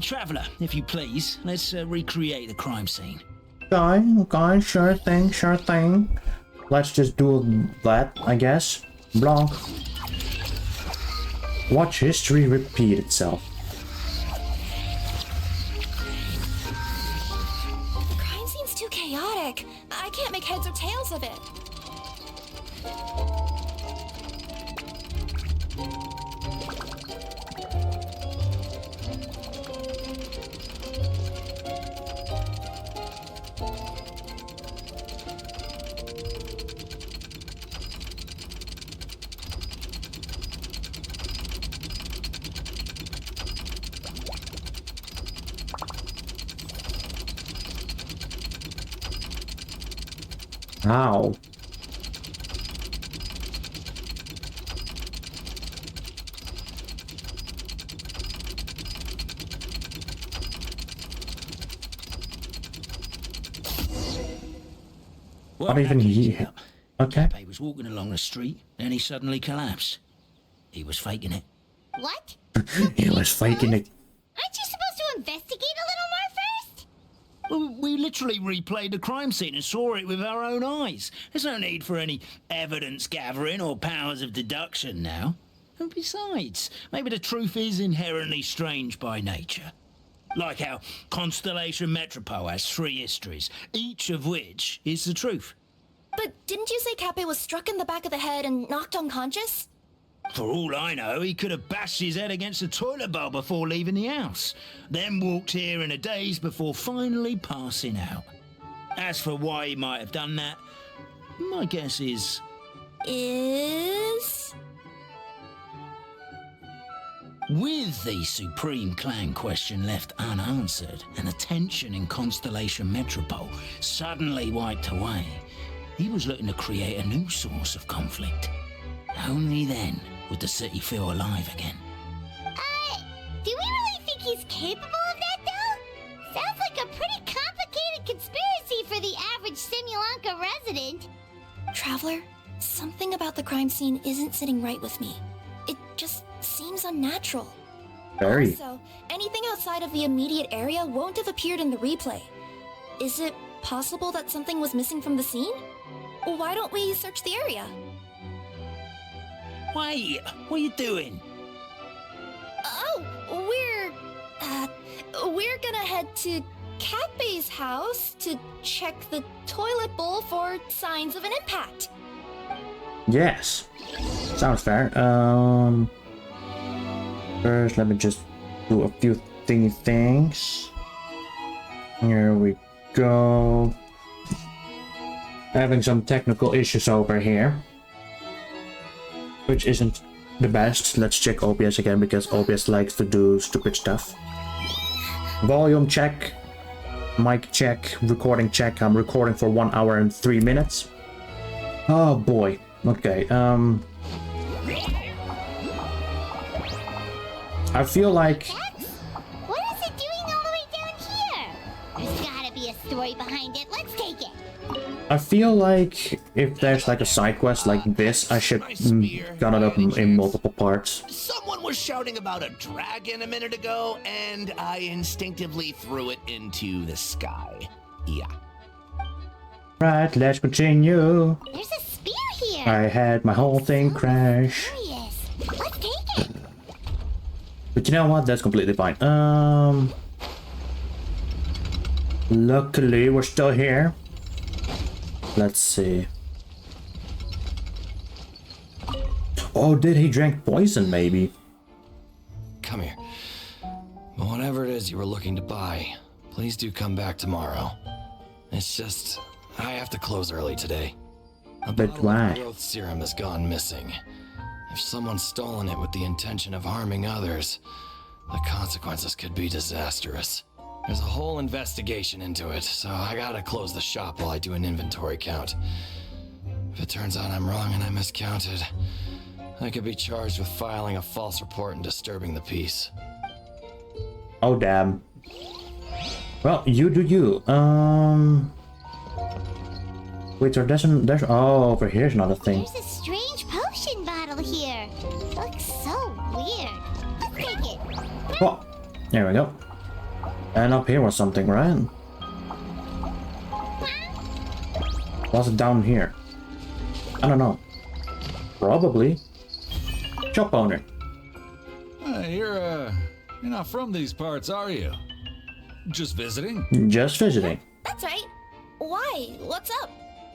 Traveller, if you please, let's recreate the crime scene. Okay, sure thing. Let's just do that, I guess. Blanc. Watch history repeat itself. The crime scene's too chaotic. I can't make heads or tails of it. How? What Not even happened? he. Okay. He was walking along the street, then he suddenly collapsed. he was faking it. What? He was faking it. Aren't you supposed to investigate a little more first? Well, we literally replayed the crime scene and saw it with our own eyes. There's no need for any evidence gathering or powers of deduction now. And besides, maybe the truth is inherently strange by nature. Like how Constellation Metropole has 3 histories, each of which is the truth. But didn't you say Cappe was struck in the back of the head and knocked unconscious? For all I know, he could have bashed his head against the toilet bowl before leaving the house, then walked here in a daze before finally passing out. As for why he might have done that, my guess is... With the Supreme Clan question left unanswered and the tension in Constellation Metropole suddenly wiped away, he was looking to create a new source of conflict. Only then would the city feel alive again. Do we really think he's capable of that, though? Sounds like a pretty complicated conspiracy for the average Simulanka resident. Traveler, something about the crime scene isn't sitting right with me. It just seems unnatural. Very. Also, anything outside of the immediate area won't have appeared in the replay. Is it possible that something was missing from the scene? Why don't we search the area? Wait, what are you doing? Oh, we're gonna head to Cappe's house to check the toilet bowl for signs of an impact. Yes. Sounds fair. First, let me just do a few things. Here we go. Having some technical issues over here, which isn't the best. Let's check OBS again because OBS likes to do stupid stuff. Volume check, mic check, recording check. I'm recording for 1 hour and 3 minutes. Oh boy. Okay. I feel like. What is it doing all the way down here? There's gotta be a story behind it. Let's take it. I feel like if there's like a side quest like this, I should cut it up in multiple parts. Someone was shouting about a dragon a minute ago, and I instinctively threw it into the sky. Yeah. Right, let's continue. There's a spear here. I had my whole thing crash. Curious. Let's take it. But you know what? That's completely fine. Luckily, we're still here. Let's see. Oh, did he drink poison, maybe? Come here. But whatever it is you were looking to buy, please do come back tomorrow. It's just, I have to close early today. A But bottle why? of growth serum has gone missing. If someone's stolen it with the intention of harming others, the consequences could be disastrous. There's a whole investigation into it, so I gotta close the shop while I do an inventory count. If it turns out I'm wrong and I miscounted, I could be charged with filing a false report and disturbing the peace. Oh, damn. Well, you do you. Wait, so there's oh, over here's another thing. There's a strange potion bottle here. Looks so weird. Let's take it. Oh, there we go. And up here was something, right? Was it down here? I don't know. Probably. Shop owner. You're not from these parts, are you? Just visiting? Just visiting. That's right. Why? What's up?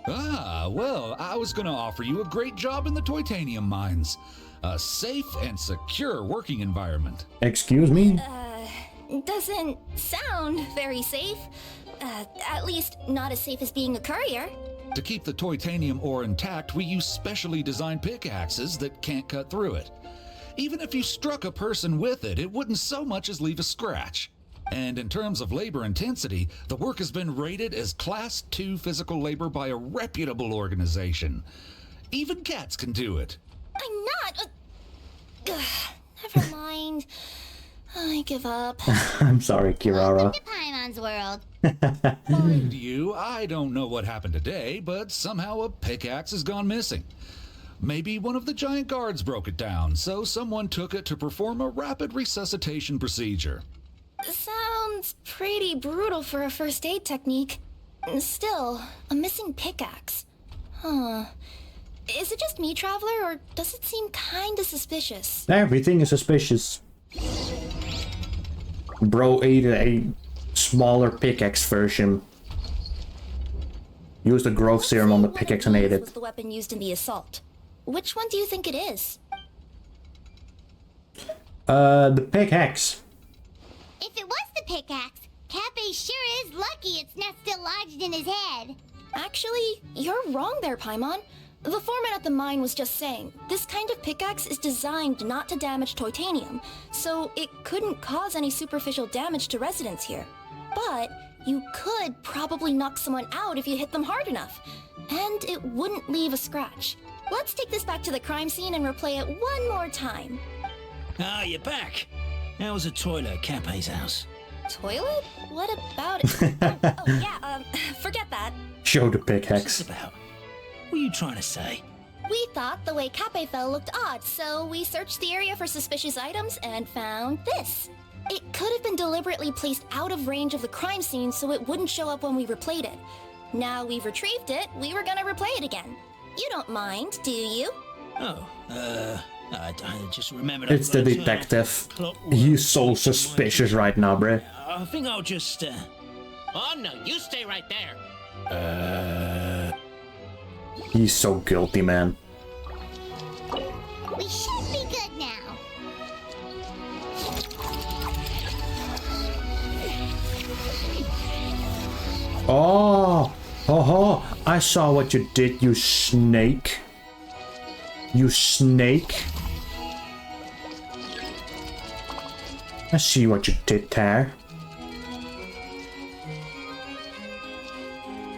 Ah, well, I was gonna offer you a great job in the Titanium mines. A safe and secure working environment. Excuse me? Doesn't sound very safe. At least not as safe as being a courier. To keep the titanium ore intact, we use specially designed pickaxes that can't cut through it. Even if you struck a person with it, it wouldn't so much as leave a scratch. And in terms of labor intensity, the work has been rated as Class 2 physical labor by a reputable organization. Even cats can do it. I'm not. Never mind. I give up. I'm sorry, Kirara. Welcome to Paimon's world. Mind you, I don't know what happened today, but somehow a pickaxe has gone missing. Maybe one of the giant guards broke it down, so someone took it to perform a rapid resuscitation procedure. Sounds pretty brutal for a first aid technique. Still, a missing pickaxe. Huh. Is it just me, Traveler, or does it seem kinda suspicious? Everything is suspicious. Bro ate a smaller pickaxe version. Used the growth serum on the pickaxe and ate it. Was the weapon used in the assault? Which one do you think it is? The pickaxe. If it was the pickaxe, Cappy sure is lucky it's not still lodged in his head. Actually, you're wrong there, Paimon. The foreman at the mine was just saying, this kind of pickaxe is designed not to damage titanium, so it couldn't cause any superficial damage to residents here. But you could probably knock someone out if you hit them hard enough, and it wouldn't leave a scratch. Let's take this back to the crime scene and replay it one more time. Ah, you're back. How was the toilet at Cape's house? Toilet? What about it? oh, yeah, forget that. Show the pickaxe. What's about? What are you trying to say? We thought the way Cape fell looked odd, so we searched the area for suspicious items and found this. It could have been deliberately placed out of range of the crime scene so it wouldn't show up when we replayed it. Now we've retrieved it, we were gonna replay it again. You don't mind, do you? Oh, I just remembered. It's the detective. He's so suspicious right now, bruh. I think I'll just, Oh no, you stay right there. He's so guilty, man. We should be good now. Oh! Oh! I saw what you did, you snake. You snake. I see what you did there.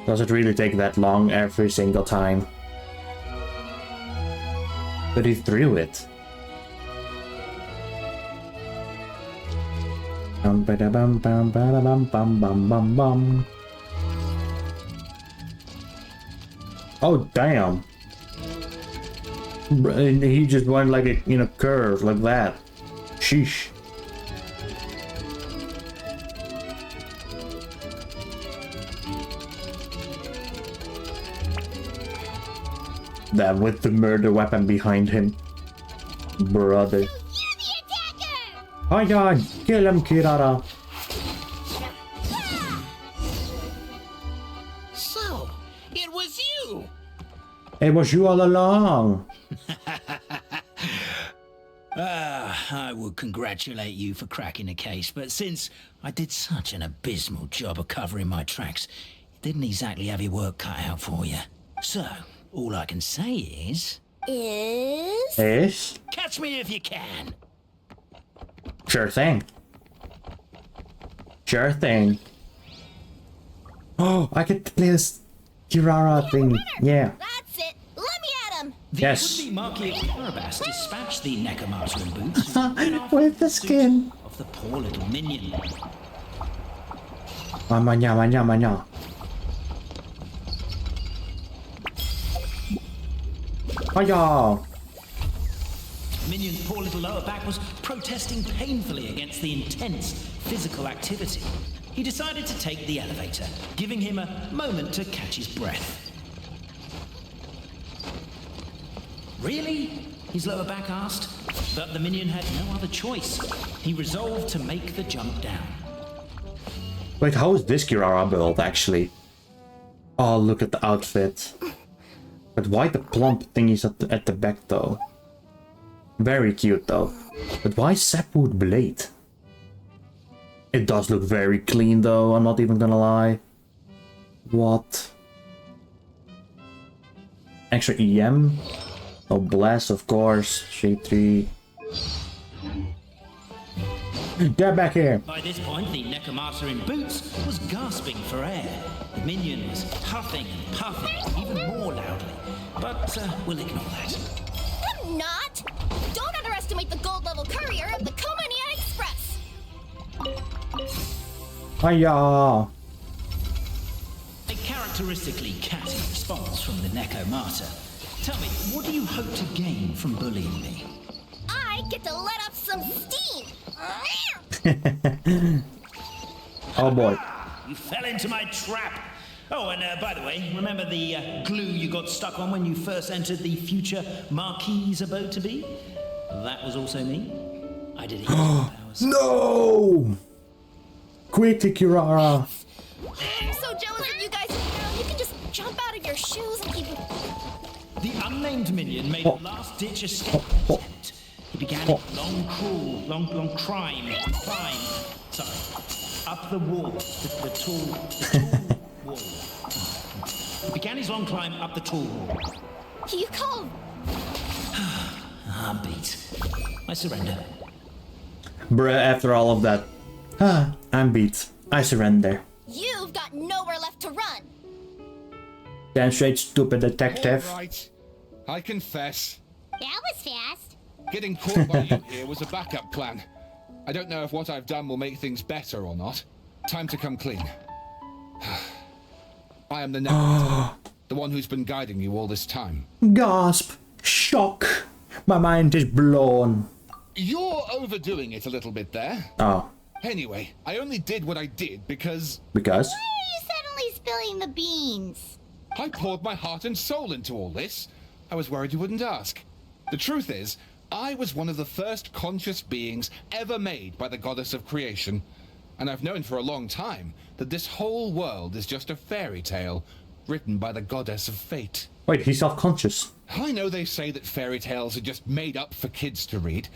Does it really take that long every single time? But he threw it. Bum ba da bum bum ba da bum bum bum bum bum. Oh damn! And he just went like a, in a curve like that. Sheesh. That with the murder weapon behind him. Brother. Oh god, kill him, Kirara. So, it was you! It was you all along. I would congratulate you for cracking the case, but since I did such an abysmal job of covering my tracks, it didn't exactly have your work cut out for you. So, all I can say is... Catch me if you can! Sure thing. Sure thing. Oh, I get to play this Kirara thing. Yeah. That's it. Let me at him. Yes. The Marquis of Carabas dispatched the Necromancer in boots with the skin of the poor little minion. Manya, manya, manya. Hiya! Minion's poor little lower back was protesting painfully against the intense physical activity. He decided to take the elevator, giving him a moment to catch his breath. Really? His lower back asked. But the minion had no other choice. He resolved to make the jump down. Wait, how is this Kirara build actually? Oh, look at the outfit. But why the plump thingies at the back though? Very cute though. But why sapwood blade? It does look very clean though, I'm not even gonna lie. What? Extra EM? Oh, blast, of course. Shade 3. Get back here! By this point, the Necromancer in boots was gasping for air. The minion was huffing and puffing, even more loudly. But we'll ignore that. I'm not! Don't underestimate the gold-level courier of the Komania Express! Hiya! A characteristically catty response from the Necromancer. Tell me, what do you hope to gain from bullying me? I get to let off some steam. Oh boy. You fell into my trap. Oh, and by the way, remember the glue you got stuck on when you first entered the future Marquis abode to be? That was also me. I did it using my powers. No! Quickly, Kirara. I'm so jealous of you guys. You can just jump out of your shoes and keep. The unnamed minion made a last-ditch escape attempt. He began a long climb, sorry, up the wall, the tall wall. He began his long climb up the tall wall. You call. I'm beat. I surrender. Bruh, after all of that. I'm beat. I surrender. You've got nowhere left to run. Damn straight stupid detective. All right. I confess. That was fast. Getting caught by you here was a backup plan. I don't know if what I've done will make things better or not. Time to come clean. I am the narrator, the one who's been guiding you all this time. Gasp. Shock. My mind is blown. You're overdoing it a little bit there. Oh. Anyway, I only did what I did because... Because? Why are you suddenly spilling the beans? I poured my heart and soul into all this. I was worried you wouldn't ask. The truth is, I was one of the first conscious beings ever made by the goddess of creation. And I've known for a long time that this whole world is just a fairy tale written by the goddess of fate. Wait, he's self-conscious. I know they say that fairy tales are just made up for kids to read,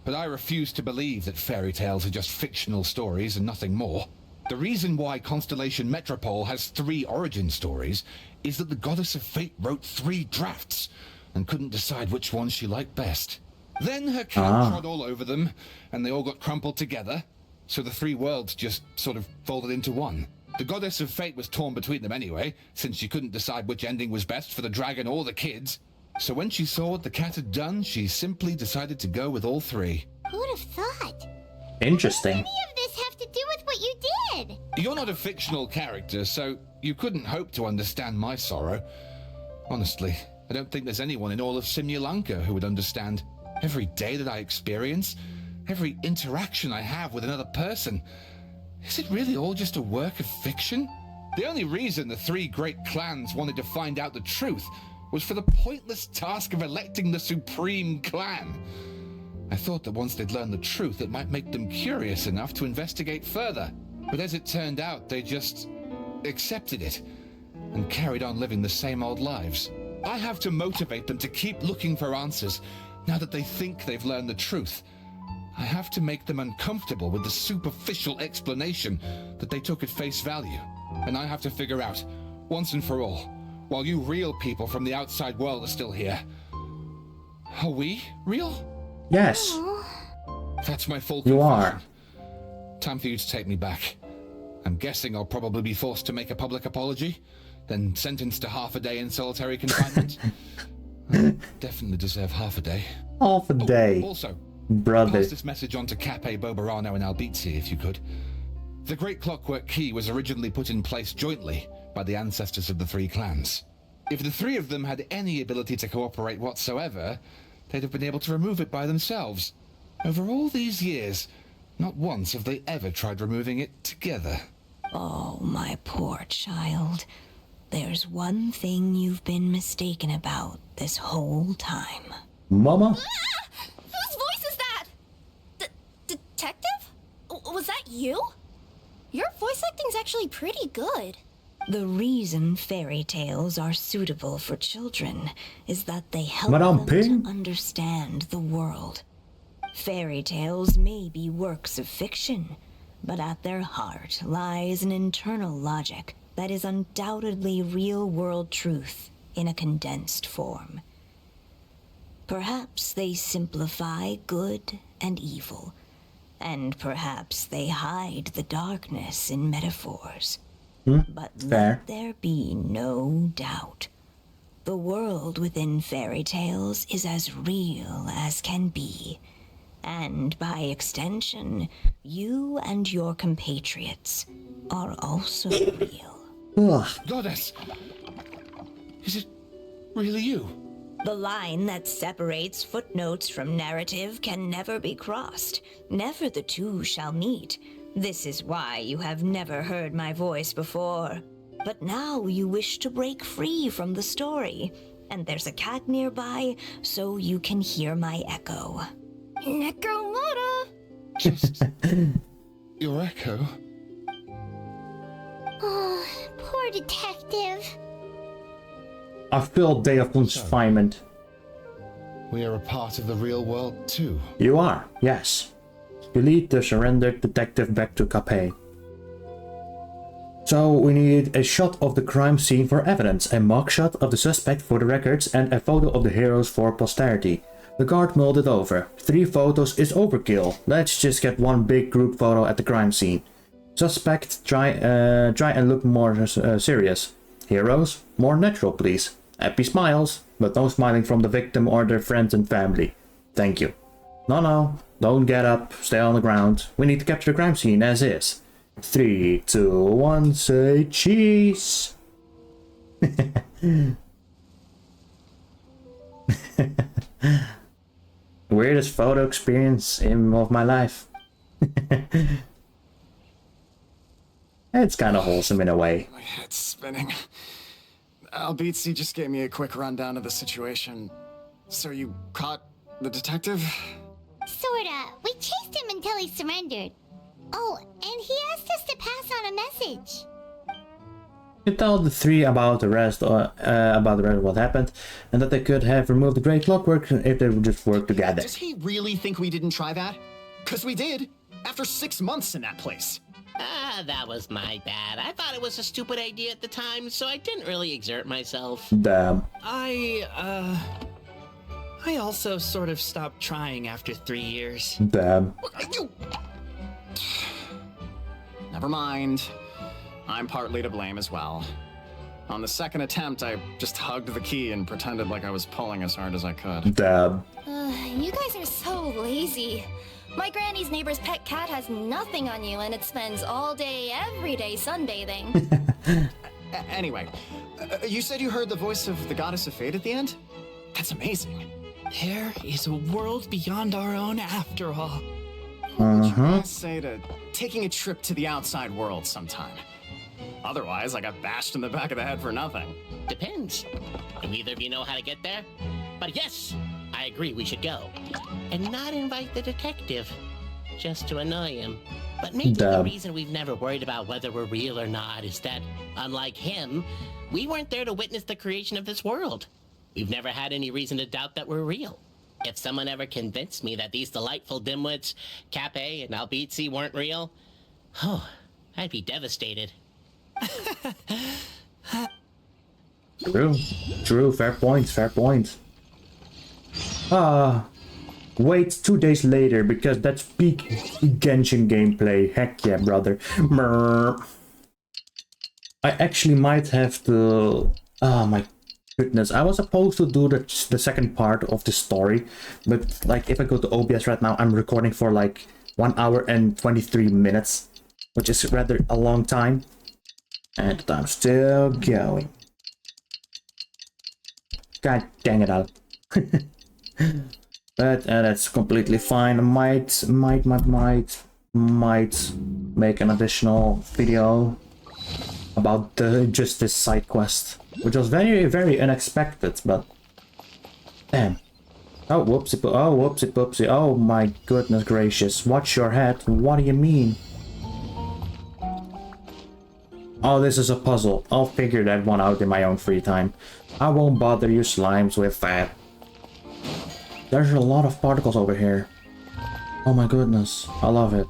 but I refuse to believe that fairy tales are just fictional stories and nothing more. The reason why Constellation Metropole has 3 origin stories is that the Goddess of Fate wrote 3 drafts and couldn't decide which one she liked best. Then her cat trod all over them, and they all got crumpled together, so the 3 worlds just sort of folded into one. The Goddess of Fate was torn between them anyway, since she couldn't decide which ending was best for the dragon or the kids. So when she saw what the cat had done, she simply decided to go with all 3. Who'd have thought? Interesting. What does any of this have to do with what you did? You're not a fictional character, so you couldn't hope to understand my sorrow. Honestly, I don't think there's anyone in all of Simulanka who would understand. Every day that I experience, every interaction I have with another person, is it really all just a work of fiction? The only reason the 3 great clans wanted to find out the truth was for the pointless task of electing the supreme clan. I thought that once they'd learned the truth, it might make them curious enough to investigate further. But as it turned out, they just accepted it and carried on living the same old lives. I have to motivate them to keep looking for answers now that they think they've learned the truth. I have to make them uncomfortable with the superficial explanation that they took at face value. And I have to figure out, once and for all, while you real people from the outside world are still here, are we real? Yes. That's my full You confession. are. Time for you to take me back. I'm guessing I'll probably be forced to make a public apology, then sentenced to half a day in solitary confinement. I definitely deserve half a day. Half a day. Also, Brother. pass this message on to Cape Boberano and Albizzi if you could. The Great Clockwork Key was originally put in place jointly by the ancestors of the 3 clans. If the 3 of them had any ability to cooperate whatsoever, they'd have been able to remove it by themselves. Over all these years, not once have they ever tried removing it together. Oh, my poor child. There's one thing you've been mistaken about this whole time. Mama? Whose voice is that? Detective? Was that you? Your voice acting's actually pretty good. The reason fairy tales are suitable for children is that they help Madame them Ping? to understand the world. Fairy tales may be works of fiction, but at their heart lies an internal logic that is undoubtedly real-world truth in a condensed form. Perhaps they simplify good and evil, and perhaps they hide the darkness in metaphors. But let there be no doubt. The world within fairy tales is as real as can be. And by extension, you and your compatriots are also real. Goddess! Is it really you? The line that separates footnotes from narrative can never be crossed. Never the two shall meet. This is why you have never heard my voice before. But now you wish to break free from the story. And there's a cat nearby, so you can hear my echo. Necromora! Your echo? Oh, poor detective. I feel day of confinement. We are a part of the real world too. You are, yes. You lead the surrendered detective back to Capet. So we need a shot of the crime scene for evidence, a mugshot of the suspect for the records, and a photo of the heroes for posterity. The guard mulled it over. 3 photos is overkill. Let's just get one big group photo at the crime scene. Suspect, try and look more serious. Heroes, more natural please. Happy smiles, but no smiling from the victim or their friends and family. Thank you. No, don't get up, stay on the ground. We need to capture the crime scene as is. 3, 2, 1, say cheese! Weirdest photo experience of my life. It's kind of wholesome in a way. My head's spinning. Albizzi just gave me a quick rundown of the situation. So you caught the detective? Sorta. We chased him until he surrendered. Oh, and he asked us to pass on a message. You told the 3 about the rest of what happened, and that they could have removed the Great Clockwork if they would just work together. Does he really think we didn't try that? 'Cause we did. After 6 months in that place. That was my bad. I thought it was a stupid idea at the time, so I didn't really exert myself. Damn. I also sort of stopped trying after 3 years. Damn. Never mind. I'm partly to blame as well. On the second attempt, I just hugged the key and pretended like I was pulling as hard as I could. Damn. You guys are so lazy. My granny's neighbor's pet cat has nothing on you, and it spends all day, every day sunbathing. Anyway, you said you heard the voice of the goddess of fate at the end? That's amazing. There is a world beyond our own after all. I say to taking a trip to the outside world sometime. Otherwise, I got bashed in the back of the head for nothing. Depends. Do either of you know how to get there? But yes, I agree we should go. And not invite the detective. Just to annoy him. But maybe the reason we've never worried about whether we're real or not is that, unlike him, we weren't there to witness the creation of this world. We've never had any reason to doubt that we're real. If someone ever convinced me that these delightful dimwits, Capet and Albizzi, weren't real, I'd be devastated. True, fair point. Wait 2 days later, because that's peak Genshin gameplay. Heck yeah, brother. I actually might have to... Oh my goodness, I was supposed to do the second part of the story, but like if I go to OBS right now, I'm recording for like 1 hour and 23 minutes, which is rather a long time. And I'm still going. God dang it, Al. But that's completely fine. I might make an additional video about the Justice side quest, which was very, very unexpected, but damn. Oh, whoopsie poopsie. Oh my goodness gracious. Watch your head. What do you mean? Oh, this is a puzzle. I'll figure that one out in my own free time. I won't bother you slimes with that. There's a lot of particles over here. Oh my goodness. I love it.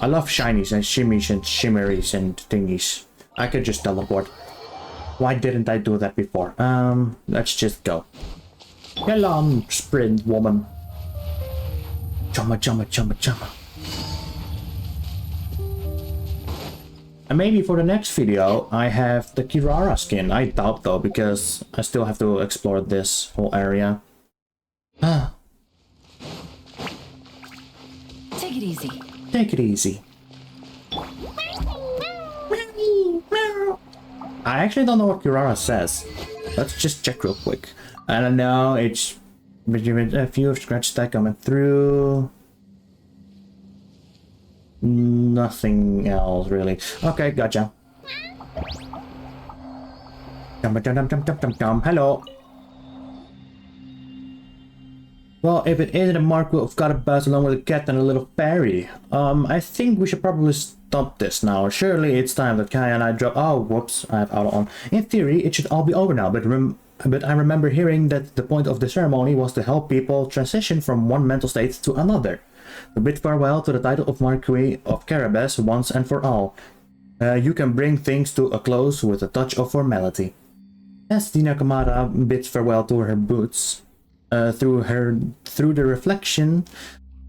I love shinies and shimmies and shimmeries and thingies. I could just teleport. Why didn't I do that before? Let's just go. Get on, sprint woman. Jumma. And maybe for the next video, I have the Kirara skin. I doubt though, because I still have to explore this whole area. Take it easy. Take it easy. I actually don't know what Kirara says. Let's just check real quick. I don't know, it's a few scratch stack coming through. Nothing else really. Okay, gotcha. Hello. Well, if it isn't a mark, we've got a bus along with a cat and a little fairy. I think we should probably stop this now. Surely it's time that Kai and I drop. Oh, whoops! I have auto on. In theory, it should all be over now. But I remember hearing that the point of the ceremony was to help people transition from one mental state to another. To bid farewell to the title of Marquis of Carabas once and for all. You can bring things to a close with a touch of formality. As Dina Kamara bids farewell to her boots, through the reflection,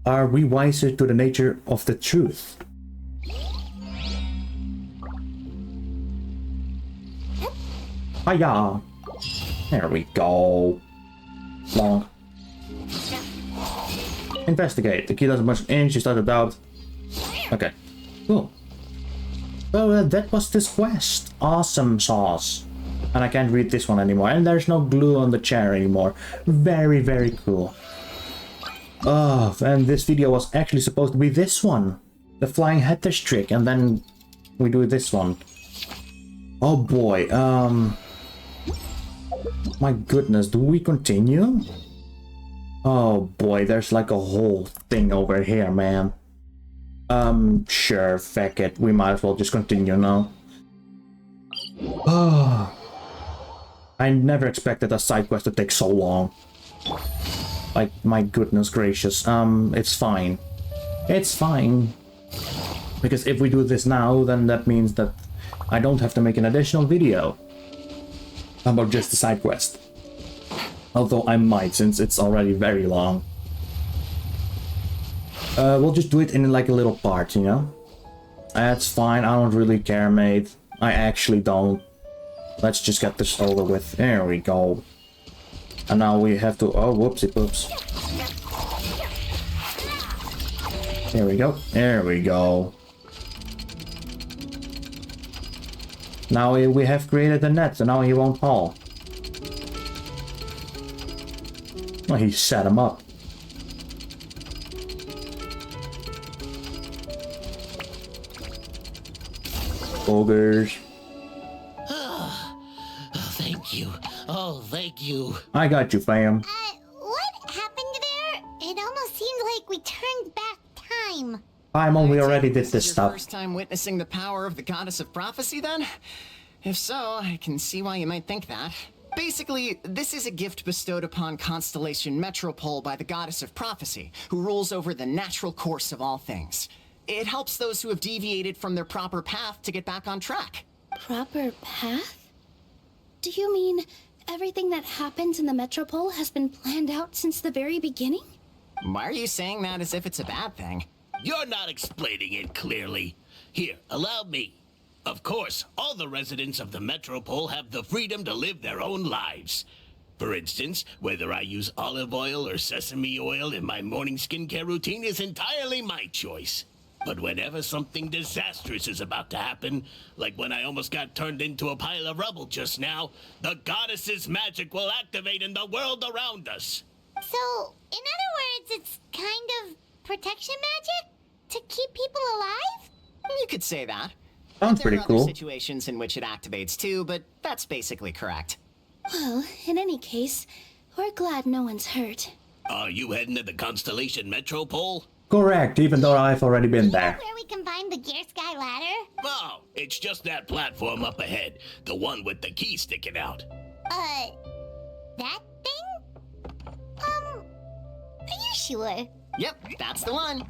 are we wiser to the nature of the truth? Hiya! There we go. Long. Investigate. The key doesn't much in. She started out. Okay. Cool. So that was this quest. Awesome sauce. And I can't read this one anymore. And there's no glue on the chair anymore. Very, very cool. Oh, and this video was actually supposed to be this one. The flying headers trick. And then we do this one. Oh boy. My goodness. Do we continue? Oh boy, there's like a whole thing over here, man. Sure, feck it. We might as well just continue now. Oh. I never expected a side quest to take so long. Like, my goodness gracious. It's fine. It's fine. Because if we do this now, then that means that I don't have to make an additional video about just the side quest. Although I might, since it's already very long. We'll just do it in like a little part, you know? That's fine, I don't really care, mate. I actually don't. Let's just get this over with. There we go. And now we have to... Oh, whoopsie poops. There we go. There we go. Now we have created the net, so now he won't fall. Well, he set him up. Ogres. Oh, thank you. Oh, thank you. I got you, fam. What happened there? It almost seemed like we turned back time. Paimon, we already did this Your stuff. first time witnessing the power of the goddess of prophecy, then? If so, I can see why you might think that. Basically, this is a gift bestowed upon Constellation Metropole by the goddess of prophecy, who rules over the natural course of all things. It helps those who have deviated from their proper path to get back on track. Proper path? Do you mean everything that happens in the Metropole has been planned out since the very beginning? Why are you saying that as if it's a bad thing? You're not explaining it clearly. Here, allow me. Of course, all the residents of the Metropole have the freedom to live their own lives. For instance, whether I use olive oil or sesame oil in my morning skincare routine is entirely my choice. But whenever something disastrous is about to happen, like when I almost got turned into a pile of rubble just now, the goddess's magic will activate in the world around us. So, in other words, it's kind of protection magic? To keep people alive? You could say that. Sounds pretty There are cool. other situations in which it activates too, but that's basically correct. Well, in any case, we're glad no one's hurt. Are you heading to the Constellation Metropole? Correct, even though I've already been there. Where we can find the Gear Sky ladder? No, it's just that platform up ahead. The one with the key sticking out. That thing? Are you sure? Yep, that's the one.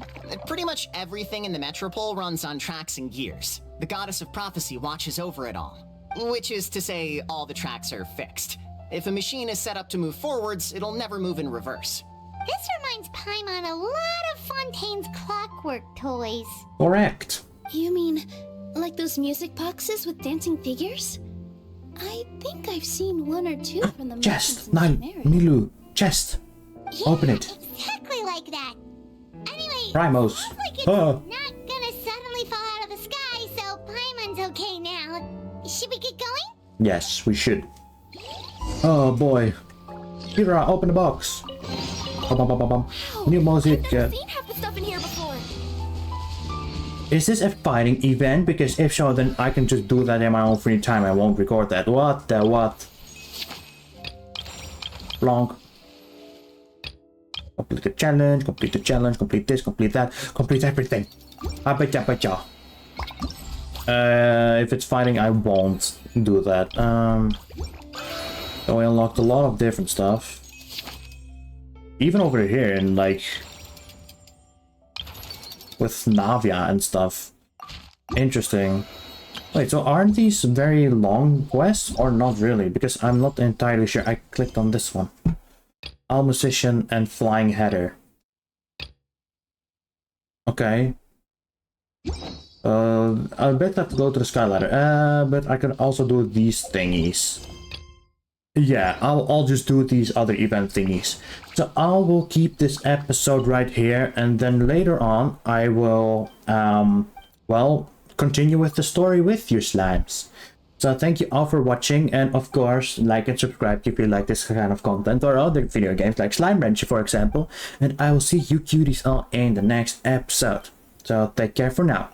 Pretty much everything in the Metropole runs on tracks and gears. The goddess of prophecy watches over it all. Which is to say, all the tracks are fixed. If a machine is set up to move forwards, it'll never move in reverse. This reminds Paimon a lot of Fontaine's clockwork toys. Correct. You mean, like those music boxes with dancing figures? I think I've seen one or two from the Chest, merchants in Nilu, chest. Yeah, Open it. Exactly like that. Anyway, Primos. looks like it's Ah. not gonna suddenly fall out of the sky, so Paimon's okay now. Should we get going? Yes, we should. Oh boy. Kirara, open the box. New music. I've seen half the stuff in here before. Is this a fighting event? Because if so, then I can just do that in my own free time. I won't record that. What the what? Long. Complete the challenge, complete the challenge, complete this, complete that, complete everything. I betcha. If it's fighting, I won't do that. So I unlocked a lot of different stuff. Even over here in like with Navia and stuff. Interesting. Wait, so aren't these very long quests or not really? Because I'm not entirely sure. I clicked on this one. All Musician and Flying Header. Okay. I bet I have to go to the Sky Ladder. But I can also do these thingies. Yeah, I'll just do these other event thingies. So I will keep this episode right here, and then later on I will well, continue with the story with you slimes. So thank you all for watching, and of course like and subscribe if you like this kind of content or other video games like Slime Rancher for example, and I will see you cuties all in the next episode. So take care for now.